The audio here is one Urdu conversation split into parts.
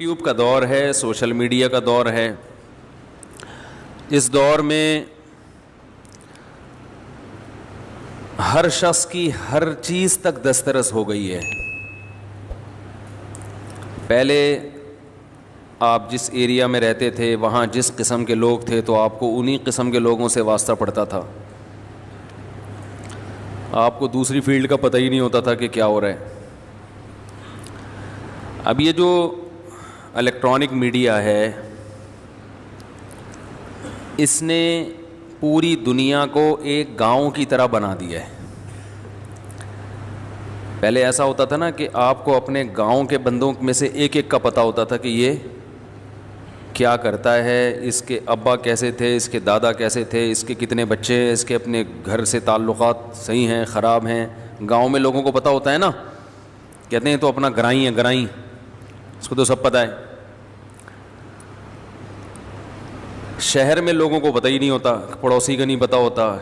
یوٹیوب کا دور ہے، سوشل میڈیا کا دور ہے۔ اس دور میں ہر شخص کی ہر چیز تک دسترس ہو گئی ہے۔ پہلے آپ جس ایریا میں رہتے تھے وہاں جس قسم کے لوگ تھے تو آپ کو انہی قسم کے لوگوں سے واسطہ پڑتا تھا، آپ کو دوسری فیلڈ کا پتہ ہی نہیں ہوتا تھا کہ کیا ہو رہا ہے۔ اب یہ جو الیکٹرانک میڈیا ہے اس نے پوری دنیا کو ایک گاؤں کی طرح بنا دیا ہے۔ پہلے ایسا ہوتا تھا نا کہ آپ کو اپنے گاؤں کے بندوں میں سے ایک ایک کا پتہ ہوتا تھا کہ یہ کیا کرتا ہے، اس کے ابا کیسے تھے، اس کے دادا کیسے تھے، اس کے کتنے بچے ہیں، اس کے اپنے گھر سے تعلقات صحیح ہیں خراب ہیں۔ گاؤں میں لوگوں کو پتہ ہوتا ہے نا، کہتے ہیں تو اپنا گرائی ہے، گرائی اس کو تو سب پتہ ہے۔ شہر میں لوگوں کو پتہ ہی نہیں ہوتا، پڑوسی کا نہیں پتہ ہوتا۔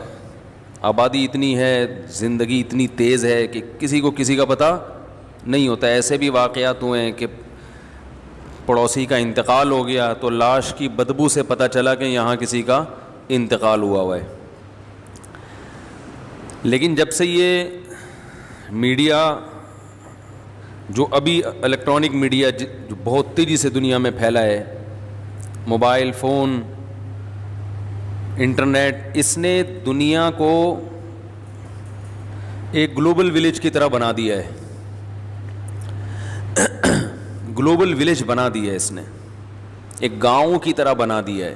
آبادی اتنی ہے، زندگی اتنی تیز ہے کہ کسی کو کسی کا پتہ نہیں ہوتا۔ ایسے بھی واقعات ہوئے ہیں کہ پڑوسی کا انتقال ہو گیا تو لاش کی بدبو سے پتہ چلا کہ یہاں کسی کا انتقال ہوا ہے۔ لیکن جب سے یہ میڈیا جو ابھی الیکٹرانک میڈیا جو بہت تیزی سے دنیا میں پھیلا ہے، موبائل فون، انٹرنیٹ، اس نے دنیا کو ایک گلوبل ولیج کی طرح بنا دیا ہے۔ گلوبل ولیج بنا دیا ہے، اس نے ایک گاؤں کی طرح بنا دیا ہے۔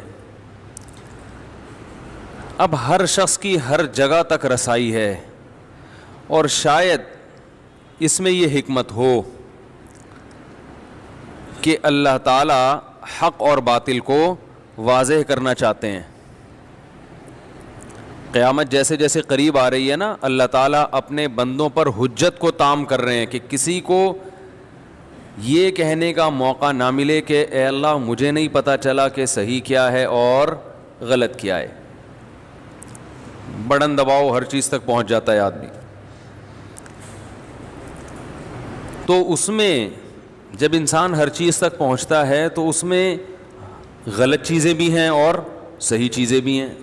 اب ہر شخص کی ہر جگہ تک رسائی ہے، اور شاید اس میں یہ حکمت ہو کہ اللہ تعالی حق اور باطل کو واضح کرنا چاہتے ہیں۔ قیامت جیسے جیسے قریب آ رہی ہے نا، اللہ تعالیٰ اپنے بندوں پر حجت کو تام کر رہے ہیں کہ کسی کو یہ کہنے کا موقع نہ ملے کہ اے اللہ مجھے نہیں پتہ چلا کہ صحیح کیا ہے اور غلط کیا ہے۔ بٹن دباؤ ہر چیز تک پہنچ جاتا ہے آدمی۔ تو اس میں جب انسان ہر چیز تک پہنچتا ہے تو اس میں غلط چیزیں بھی ہیں اور صحیح چیزیں بھی ہیں،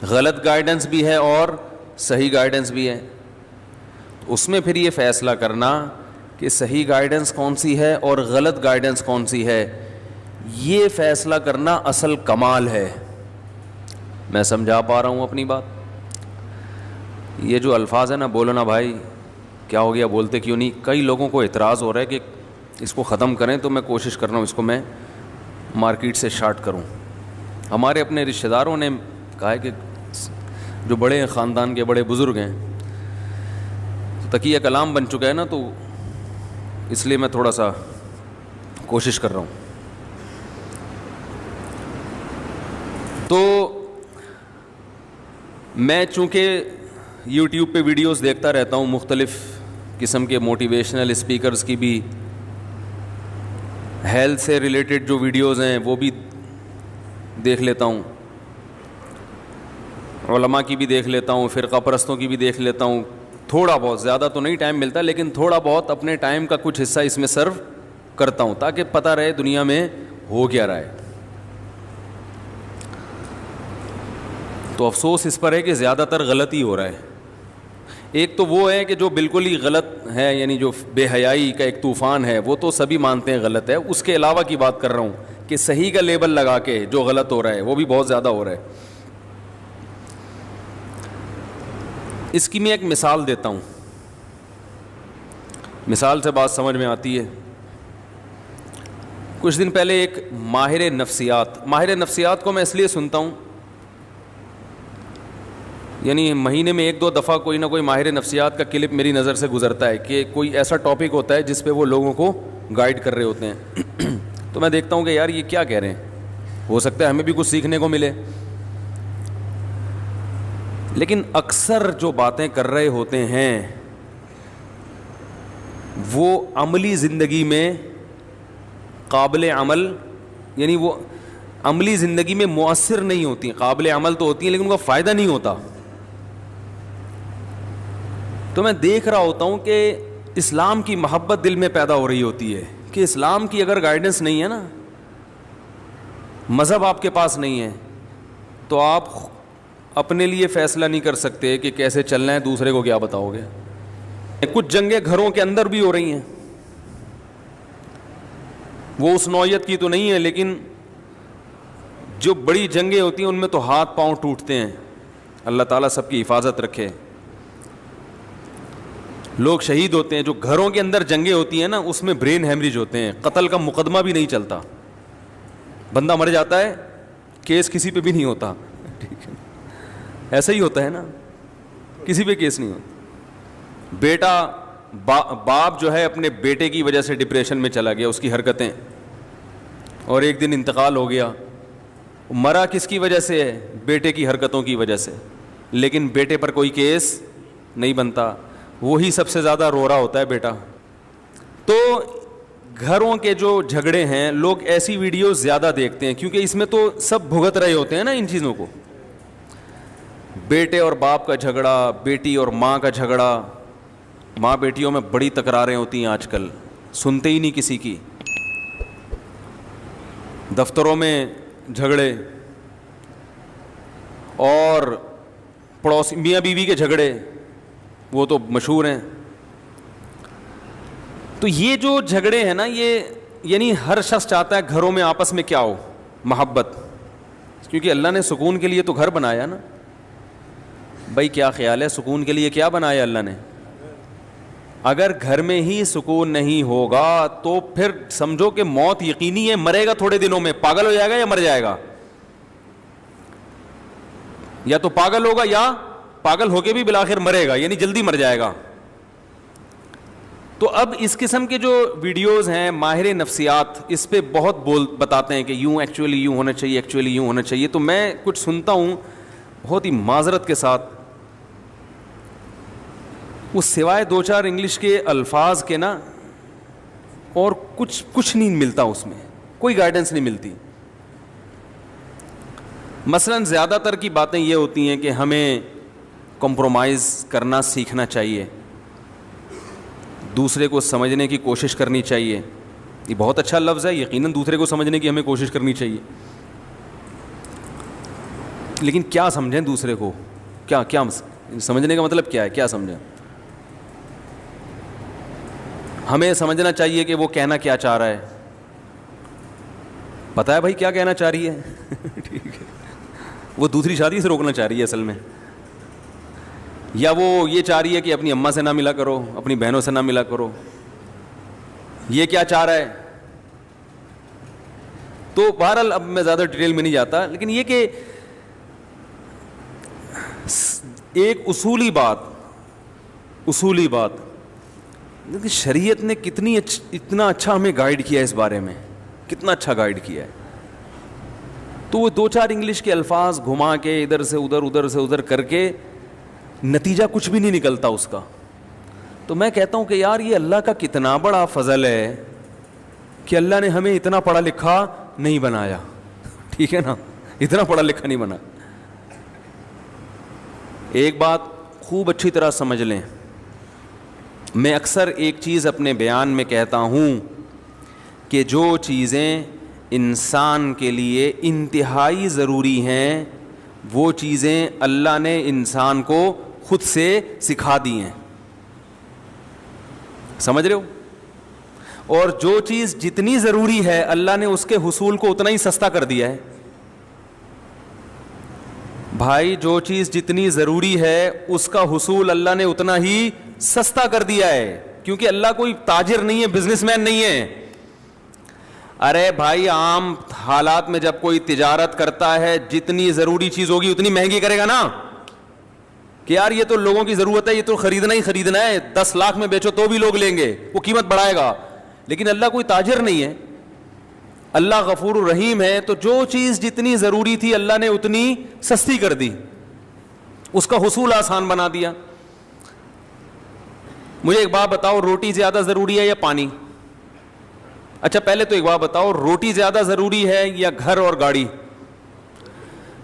غلط گائیڈنس بھی ہے اور صحیح گائیڈنس بھی ہے۔ اس میں پھر یہ فیصلہ کرنا کہ صحیح گائیڈنس کون سی ہے اور غلط گائیڈنس کون سی ہے، یہ فیصلہ کرنا اصل کمال ہے۔ میں سمجھا پا رہا ہوں اپنی بات؟ یہ جو الفاظ ہے نا، بولو نا بھائی کیا ہو گیا، بولتے کیوں نہیں؟ کئی لوگوں کو اعتراض ہو رہا ہے کہ اس کو ختم کریں، تو میں کوشش کر رہا ہوں اس کو میں مارکیٹ سے شارٹ کروں۔ ہمارے اپنے رشتہ داروں نے کہا ہے کہ جو بڑے خاندان کے بڑے بزرگ ہیں، تقیہ کلام بن چکا ہے نا، تو اس لیے میں تھوڑا سا کوشش کر رہا ہوں۔ تو میں چونکہ یوٹیوب پہ ویڈیوز دیکھتا رہتا ہوں، مختلف قسم کے موٹیویشنل اسپیکرز کی بھی، ہیلتھ سے ریلیٹڈ جو ویڈیوز ہیں وہ بھی دیکھ لیتا ہوں، علماء کی بھی دیکھ لیتا ہوں، فرقہ پرستوں کی بھی دیکھ لیتا ہوں۔ تھوڑا بہت، زیادہ تو نہیں ٹائم ملتا، لیکن تھوڑا بہت اپنے ٹائم کا کچھ حصہ اس میں سرو کرتا ہوں تاکہ پتہ رہے دنیا میں ہو کیا رہا ہے۔ تو افسوس اس پر ہے کہ زیادہ تر غلط ہی ہو رہا ہے۔ ایک تو وہ ہے کہ جو بالکل ہی غلط ہے، یعنی جو بے حیائی کا ایک طوفان ہے، وہ تو سبھی مانتے ہیں غلط ہے۔ اس کے علاوہ کی بات کر رہا ہوں کہ صحیح کا لیبل لگا کے جو غلط ہو رہا ہے وہ بھی بہت زیادہ ہو رہا ہے۔ اس کی میں ایک مثال دیتا ہوں، مثال سے بات سمجھ میں آتی ہے۔ کچھ دن پہلے ایک ماہر نفسیات کو میں اس لیے سنتا ہوں، یعنی مہینے میں ایک دو دفعہ کوئی نہ کوئی ماہر نفسیات کا کلپ میری نظر سے گزرتا ہے کہ کوئی ایسا ٹاپک ہوتا ہے جس پہ وہ لوگوں کو گائیڈ کر رہے ہوتے ہیں۔ تو میں دیکھتا ہوں کہ یار یہ کیا کہہ رہے ہیں، ہو سکتا ہے ہمیں بھی کچھ سیکھنے کو ملے۔ لیکن اکثر جو باتیں کر رہے ہوتے ہیں وہ عملی زندگی میں قابل عمل، یعنی وہ عملی زندگی میں مؤثر نہیں ہوتی، قابل عمل تو ہوتی ہیں لیکن ان کا فائدہ نہیں ہوتا۔ تو میں دیکھ رہا ہوتا ہوں کہ اسلام کی محبت دل میں پیدا ہو رہی ہوتی ہے کہ اسلام کی اگر گائیڈنس نہیں ہے نا, مذہب آپ کے پاس نہیں ہے, تو آپ اپنے لیے فیصلہ نہیں کر سکتے کہ کیسے چلنا ہے, دوسرے کو کیا بتاؤ گے. کچھ جنگیں گھروں کے اندر بھی ہو رہی ہیں, وہ اس نوعیت کی تو نہیں ہے, لیکن جو بڑی جنگیں ہوتی ہیں ان میں تو ہاتھ پاؤں ٹوٹتے ہیں. اللہ تعالیٰ سب کی حفاظت رکھے. لوگ شہید ہوتے ہیں. جو گھروں کے اندر جنگیں ہوتی ہیں نا, اس میں برین ہیمریج ہوتے ہیں, قتل کا مقدمہ بھی نہیں چلتا, بندہ مر جاتا ہے, کیس کسی پہ بھی نہیں ہوتا. ٹھیک ہے, ایسا ہی ہوتا ہے نا, کسی پہ کیس نہیں ہوتا. بیٹا باپ جو ہے اپنے بیٹے کی وجہ سے ڈپریشن میں چلا گیا, اس کی حرکتیں, اور ایک دن انتقال ہو گیا. مرا کس کی وجہ سے ہے؟ بیٹے کی حرکتوں کی وجہ سے, لیکن بیٹے پر کوئی کیس نہیں بنتا. وہی سب سے زیادہ رو رہا ہوتا ہے بیٹا. تو گھروں کے جو جھگڑے ہیں, لوگ ایسی ویڈیوز زیادہ دیکھتے ہیں کیونکہ اس میں تو سب بھگت رہے ہوتے ہیں نا ان چیزوں کو. بیٹے اور باپ کا جھگڑا, بیٹی اور ماں کا جھگڑا, ماں بیٹیوں میں بڑی تکراریں ہوتی ہیں آج کل, سنتے ہی نہیں کسی کی. دفتروں میں جھگڑے, اور پڑوسی میاں بیوی کے جھگڑے, وہ تو مشہور ہیں. تو یہ جو جھگڑے ہیں نا, یہ یعنی ہر شخص چاہتا ہے گھروں میں آپس میں کیا ہو, محبت, کیونکہ اللہ نے سکون کے لیے تو گھر بنایا نا. بھائی کیا خیال ہے, سکون کے لیے کیا بنایا اللہ نے؟ اگر گھر میں ہی سکون نہیں ہوگا تو پھر سمجھو کہ موت یقینی ہے, مرے گا تھوڑے دنوں میں, پاگل ہو جائے گا یا مر جائے گا. یا تو پاگل ہوگا یا پاگل ہو کے بھی بالآخر مرے گا, یعنی جلدی مر جائے گا. تو اب اس قسم کے جو ویڈیوز ہیں, ماہر نفسیات اس پہ بہت بتاتے ہیں کہ یوں ایکچولی یوں ہونا چاہیے, ایکچولی یوں ہونا چاہیے. تو میں کچھ سنتا ہوں بہت ہی معذرت کے ساتھ, وہ سوائے 2-4 انگلش کے الفاظ کے نا اور کچھ نہیں ملتا, اس میں کوئی گائیڈنس نہیں ملتی. مثلا زیادہ تر کی باتیں یہ ہوتی ہیں کہ ہمیں کمپرومائز کرنا سیکھنا چاہیے, دوسرے کو سمجھنے کی کوشش کرنی چاہیے. یہ بہت اچھا لفظ ہے, یقیناً دوسرے کو سمجھنے کی ہمیں کوشش کرنی چاہیے, لیکن کیا سمجھیں دوسرے کو, کیا سمجھنے کا مطلب کیا ہے, کیا سمجھیں؟ ہمیں سمجھنا چاہیے کہ وہ کہنا کیا چاہ رہا ہے. پتہ ہے بھائی کیا کہنا چاہ رہی ہے؟ ٹھیک ہے, وہ دوسری شادی سے روکنا چاہ رہی ہے اصل میں, یا وہ یہ چاہ رہی ہے کہ اپنی اماں سے نہ ملا کرو, اپنی بہنوں سے نہ ملا کرو. یہ کیا چاہ رہا ہے؟ تو بہرحال اب میں زیادہ ڈیٹیل میں نہیں جاتا, لیکن یہ کہ ایک اصولی بات شریعت نے اتنا اچھا ہمیں گائیڈ کیا ہے, اس بارے میں کتنا اچھا گائیڈ کیا ہے. تو وہ 2-4 انگلش کے الفاظ گھما کے ادھر سے ادھر کر کے نتیجہ کچھ بھی نہیں نکلتا اس کا. تو میں کہتا ہوں کہ یار یہ اللہ کا کتنا بڑا فضل ہے کہ اللہ نے ہمیں اتنا پڑھا لکھا نہیں بنایا. ٹھیک ہے نا, اتنا پڑھا لکھا نہیں بنا. ایک بات خوب اچھی طرح سمجھ لیں, میں اکثر ایک چیز اپنے بیان میں کہتا ہوں کہ جو چیزیں انسان کے لیے انتہائی ضروری ہیں وہ چیزیں اللہ نے انسان کو خود سے سکھا دی ہیں. سمجھ رہے ہو؟ اور جو چیز جتنی ضروری ہے اللہ نے اس کے حصول کو اتنا ہی سستا کر دیا ہے. بھائی جو چیز جتنی ضروری ہے اس کا حصول اللہ نے اتنا ہی سستا کر دیا ہے, کیونکہ اللہ کوئی تاجر نہیں ہے, بزنس مین نہیں ہے. ارے بھائی عام حالات میں جب کوئی تجارت کرتا ہے جتنی ضروری چیز ہوگی اتنی مہنگی کرے گا نا, کہ یار یہ تو لوگوں کی ضرورت ہے, یہ تو خریدنا ہی خریدنا ہے, 10 لاکھ میں بیچو تو بھی لوگ لیں گے, وہ قیمت بڑھائے گا. لیکن اللہ کوئی تاجر نہیں ہے, اللہ غفور الرحیم ہے. تو جو چیز جتنی ضروری تھی اللہ نے اتنی سستی کر دی, اس کا حصول آسان بنا دیا. مجھے ایک بات بتاؤ, روٹی زیادہ ضروری ہے یا پانی؟ اچھا پہلے تو ایک بات بتاؤ, روٹی زیادہ ضروری ہے یا گھر اور گاڑی؟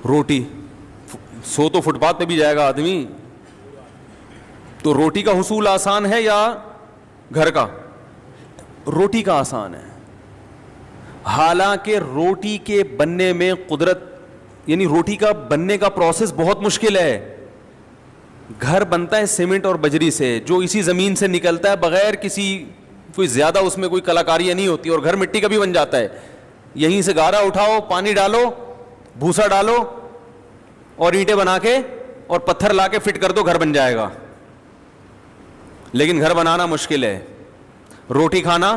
روٹی. سو تو فٹ پاتھ پہ بھی جائے گا آدمی, تو روٹی کا حصول آسان ہے یا گھر کا؟ روٹی کا آسان ہے. حالانکہ روٹی کے بننے میں قدرت, یعنی روٹی کا بننے کا پروسیس بہت مشکل ہے. گھر بنتا ہے سیمنٹ اور بجری سے, جو اسی زمین سے نکلتا ہے بغیر کسی کوئی زیادہ اس میں کوئی کلاکاریاں نہیں ہوتی, اور گھر مٹی کا بھی بن جاتا ہے. یہیں سے گارا اٹھاؤ, پانی ڈالو, بھوسا ڈالو اور اینٹیں بنا کے اور پتھر لا کے فٹ کر دو, گھر بن جائے گا. لیکن گھر بنانا مشکل ہے. روٹی کھانا,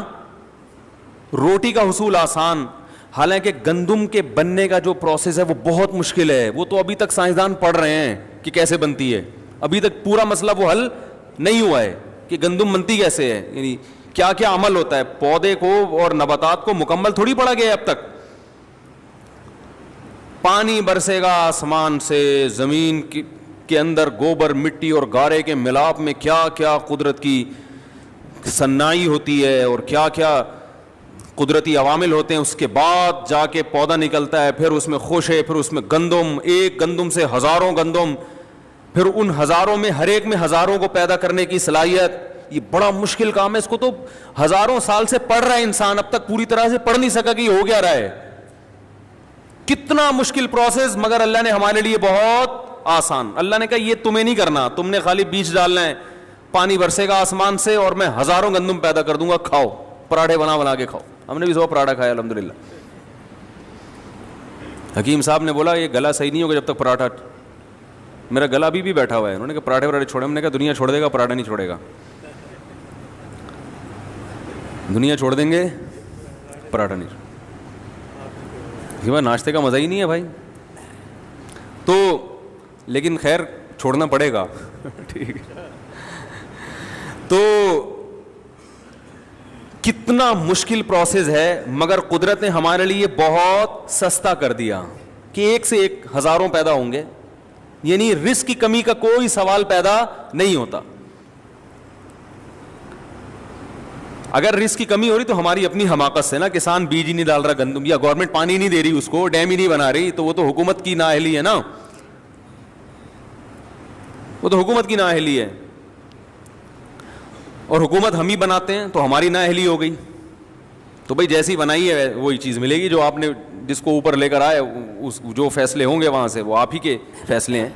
روٹی کا حصول آسان. حالانکہ گندم کے بننے کا جو پروسیس ہے وہ بہت مشکل ہے. وہ تو ابھی تک سائنسدان پڑھ رہے ہیں کہ کیسے بنتی ہے. ابھی تک پورا مسئلہ وہ حل نہیں ہوا ہے کہ گندم بنتی کیسے ہے, یعنی کیا کیا عمل ہوتا ہے. پودے کو اور نباتات کو مکمل تھوڑی پڑھا گیا ہے اب تک. پانی برسے گا آسمان سے, زمین کے اندر گوبر, مٹی اور گارے کے ملاپ میں کیا کیا قدرت کی صناعی ہوتی ہے اور کیا کیا قدرتی عوامل ہوتے ہیں. اس کے بعد جا کے پودا نکلتا ہے, پھر اس میں خوشے, پھر اس میں گندم, ایک گندم سے ہزاروں گندم, پھر ان ہزاروں میں ہر ایک میں ہزاروں کو پیدا کرنے کی صلاحیت. یہ بڑا مشکل کام ہے. اس کو تو ہزاروں سال سے پڑھ رہا ہے انسان, اب تک پوری طرح سے پڑھ نہیں سکا کہ یہ ہو گیا رہا ہے. کتنا مشکل پروسیس, مگر اللہ نے ہمارے لیے بہت آسان. اللہ نے کہا یہ تمہیں نہیں کرنا, تم نے خالی بیج ڈالنا ہے, پانی برسے گا آسمان سے اور میں ہزاروں گندم پیدا کر دوں گا, کھاؤ, پراٹھے بنا کے کھاؤ. ہم نے بھی 100 پراٹھا کھایا الحمدللہ. حکیم صاحب نے بولا یہ گلا صحیح نہیں ہوگا جب تک پراٹھا, میرا گلا ابھی بھی بیٹھا ہوا ہے. انہوں نے کہا پراٹھے چھوڑے, ہم نے کہا دنیا چھوڑ دے گا, پراٹھا نہیں چھوڑے گا. دنیا چھوڑ دیں گے, پراٹھا نہیں. ناشتے کا مزہ ہی نہیں ہے بھائی. تو لیکن خیر چھوڑنا پڑے گا. ٹھیک ہے. تو کتنا مشکل پروسیس ہے, مگر قدرت نے ہمارے لیے بہت سستا کر دیا کہ ایک سے ایک ہزاروں پیدا ہوں گے. یعنی رزق کی کمی کا کوئی سوال پیدا نہیں ہوتا. اگر رزق کی کمی ہو رہی تو ہماری اپنی حماقت سے نا, کسان بیج ہی نہیں ڈال رہا گندم, یا گورنمنٹ پانی نہیں دے رہی اس کو, ڈیم ہی نہیں بنا رہی, تو وہ تو حکومت کی نااہلی ہے نا, وہ تو حکومت کی نااہلی ہے. اور حکومت ہم ہی بناتے ہیں تو ہماری نااہلی ہو گئی. تو بھائی جیسی بنائی ہے وہی چیز ملے گی, جو آپ نے جس کو اوپر لے کر آئے, اس جو فیصلے ہوں گے وہاں سے وہ آپ ہی کے فیصلے ہیں.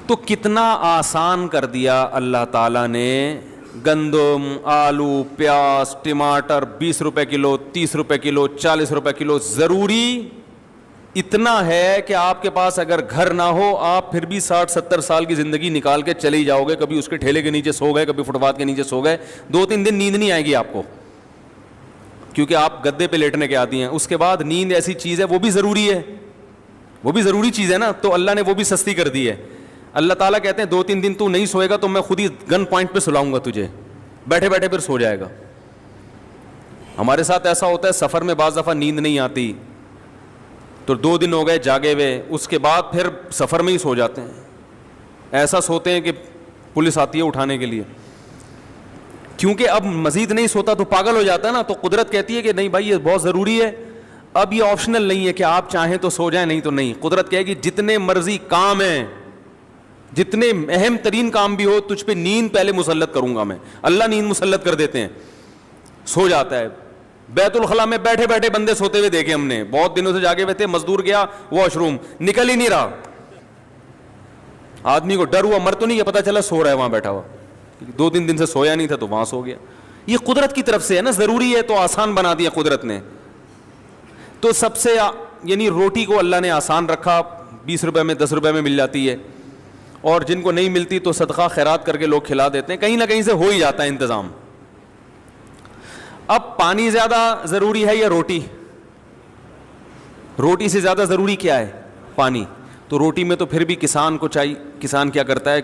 تو کتنا آسان کر دیا اللہ تعالیٰ نے. گندم, آلو, پیاز, ٹماٹر 20 روپے کلو, 30 روپے کلو, 40 روپے کلو. ضروری اتنا ہے کہ آپ کے پاس اگر گھر نہ ہو, آپ پھر بھی 60-70 سال کی زندگی نکال کے چلے ہی جاؤ گے. کبھی اس کے ٹھیلے کے نیچے سو گئے, کبھی فٹ پاتھ کے نیچے سو گئے, 2-3 دن نیند نہیں آئے گی آپ کو, کیونکہ آپ گدے پہ لیٹنے کے عادی ہیں. اس کے بعد نیند ایسی چیز ہے, وہ بھی ضروری ہے, وہ بھی ضروری چیز ہے نا, تو اللہ نے وہ بھی سستی کر دی ہے. اللہ تعالیٰ کہتے ہیں 2-3 دن تو نہیں سوئے گا تو میں خود ہی گن پوائنٹ پہ سلاؤں گا تجھے, بیٹھے بیٹھے پھر سو جائے گا. ہمارے ساتھ ایسا ہوتا ہے, سفر میں بعض دفعہ نیند نہیں آتی تو 2 دن ہو گئے جاگے ہوئے, اس کے بعد پھر سفر میں ہی سو جاتے ہیں. ایسا سوتے ہیں کہ پولیس آتی ہے اٹھانے کے لیے, کیونکہ اب مزید نہیں سوتا تو پاگل ہو جاتا ہے نا. تو قدرت کہتی ہے کہ نہیں بھائی یہ بہت ضروری ہے, اب یہ آپشنل نہیں ہے کہ آپ چاہیں تو سو جائیں, نہیں تو نہیں. قدرت کہے گی جتنے مرضی کام ہیں, جتنے اہم ترین کام بھی ہو, تجھ پہ نیند پہلے مسلط کروں گا میں. اللہ نیند مسلط کر دیتے ہیں, سو جاتا ہے. بیت الخلاء میں بیٹھے بیٹھے بندے سوتے ہوئے دیکھے ہم نے, بہت دنوں سے جاگے ہوئے تھے, مزدور گیا واش روم, نکل ہی نہیں رہا. آدمی کو ڈر ہوا, مر تو نہیں, پتا چلا سو رہا ہے وہاں بیٹھا ہوا, 2-3 دن سے سویا نہیں تھا تو وہاں سو گیا. یہ قدرت کی طرف سے ہے نا, ضروری ہے تو آسان بنا دیا قدرت نے. تو سب سے یعنی روٹی کو اللہ نے آسان رکھا, 20 روپے میں 10 روپے میں مل جاتی ہے, اور جن کو نہیں ملتی تو صدقہ خیرات کر کے لوگ کھلا دیتے ہیں, کہیں نہ کہیں سے ہو ہی جاتا ہے انتظام. اب پانی زیادہ ضروری ہے یا روٹی؟ روٹی سے زیادہ ضروری کیا ہے؟ پانی. تو روٹی میں تو پھر بھی کسان کو چاہیے. کسان کیا کرتا ہے,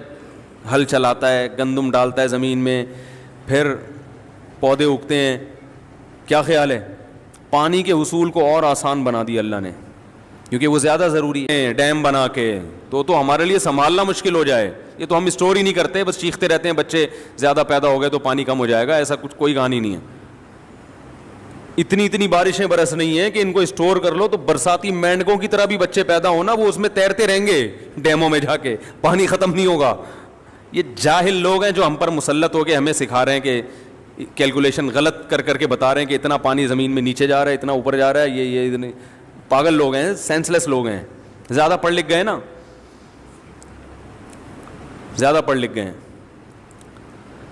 ہل چلاتا ہے, گندم ڈالتا ہے زمین میں, پھر پودے اگتے ہیں. کیا خیال ہے؟ پانی کے حصول کو اور آسان بنا دیا اللہ نے, کیونکہ وہ زیادہ ضروری ہے. ڈیم بنا کے تو ہمارے لیے سنبھالنا مشکل ہو جائے. یہ تو ہم اسٹور ہی نہیں کرتے, بس چیختے رہتے ہیں بچے زیادہ پیدا ہو گئے تو پانی کم ہو جائے گا, ایسا کچھ کوئی کہانی نہیں ہے. اتنی بارشیں برس نہیں ہیں کہ ان کو اسٹور کر لو تو برساتی مینڈکوں کی طرح بھی بچے پیدا ہونا, وہ اس میں تیرتے رہیں گے ڈیموں میں جا کے, پانی ختم نہیں ہوگا. یہ جاہل لوگ ہیں جو ہم پر مسلط ہو کے ہمیں سکھا رہے ہیں کہ کیلکولیشن غلط کر کر کے بتا رہے ہیں کہ اتنا پانی زمین میں نیچے جا رہا ہے, اتنا اوپر جا رہا ہے. یہ پاگل لوگ ہیں, سینس لوگ ہیں, زیادہ پڑھ لکھ گئے نا, زیادہ پڑھ لکھ گئے ہیں.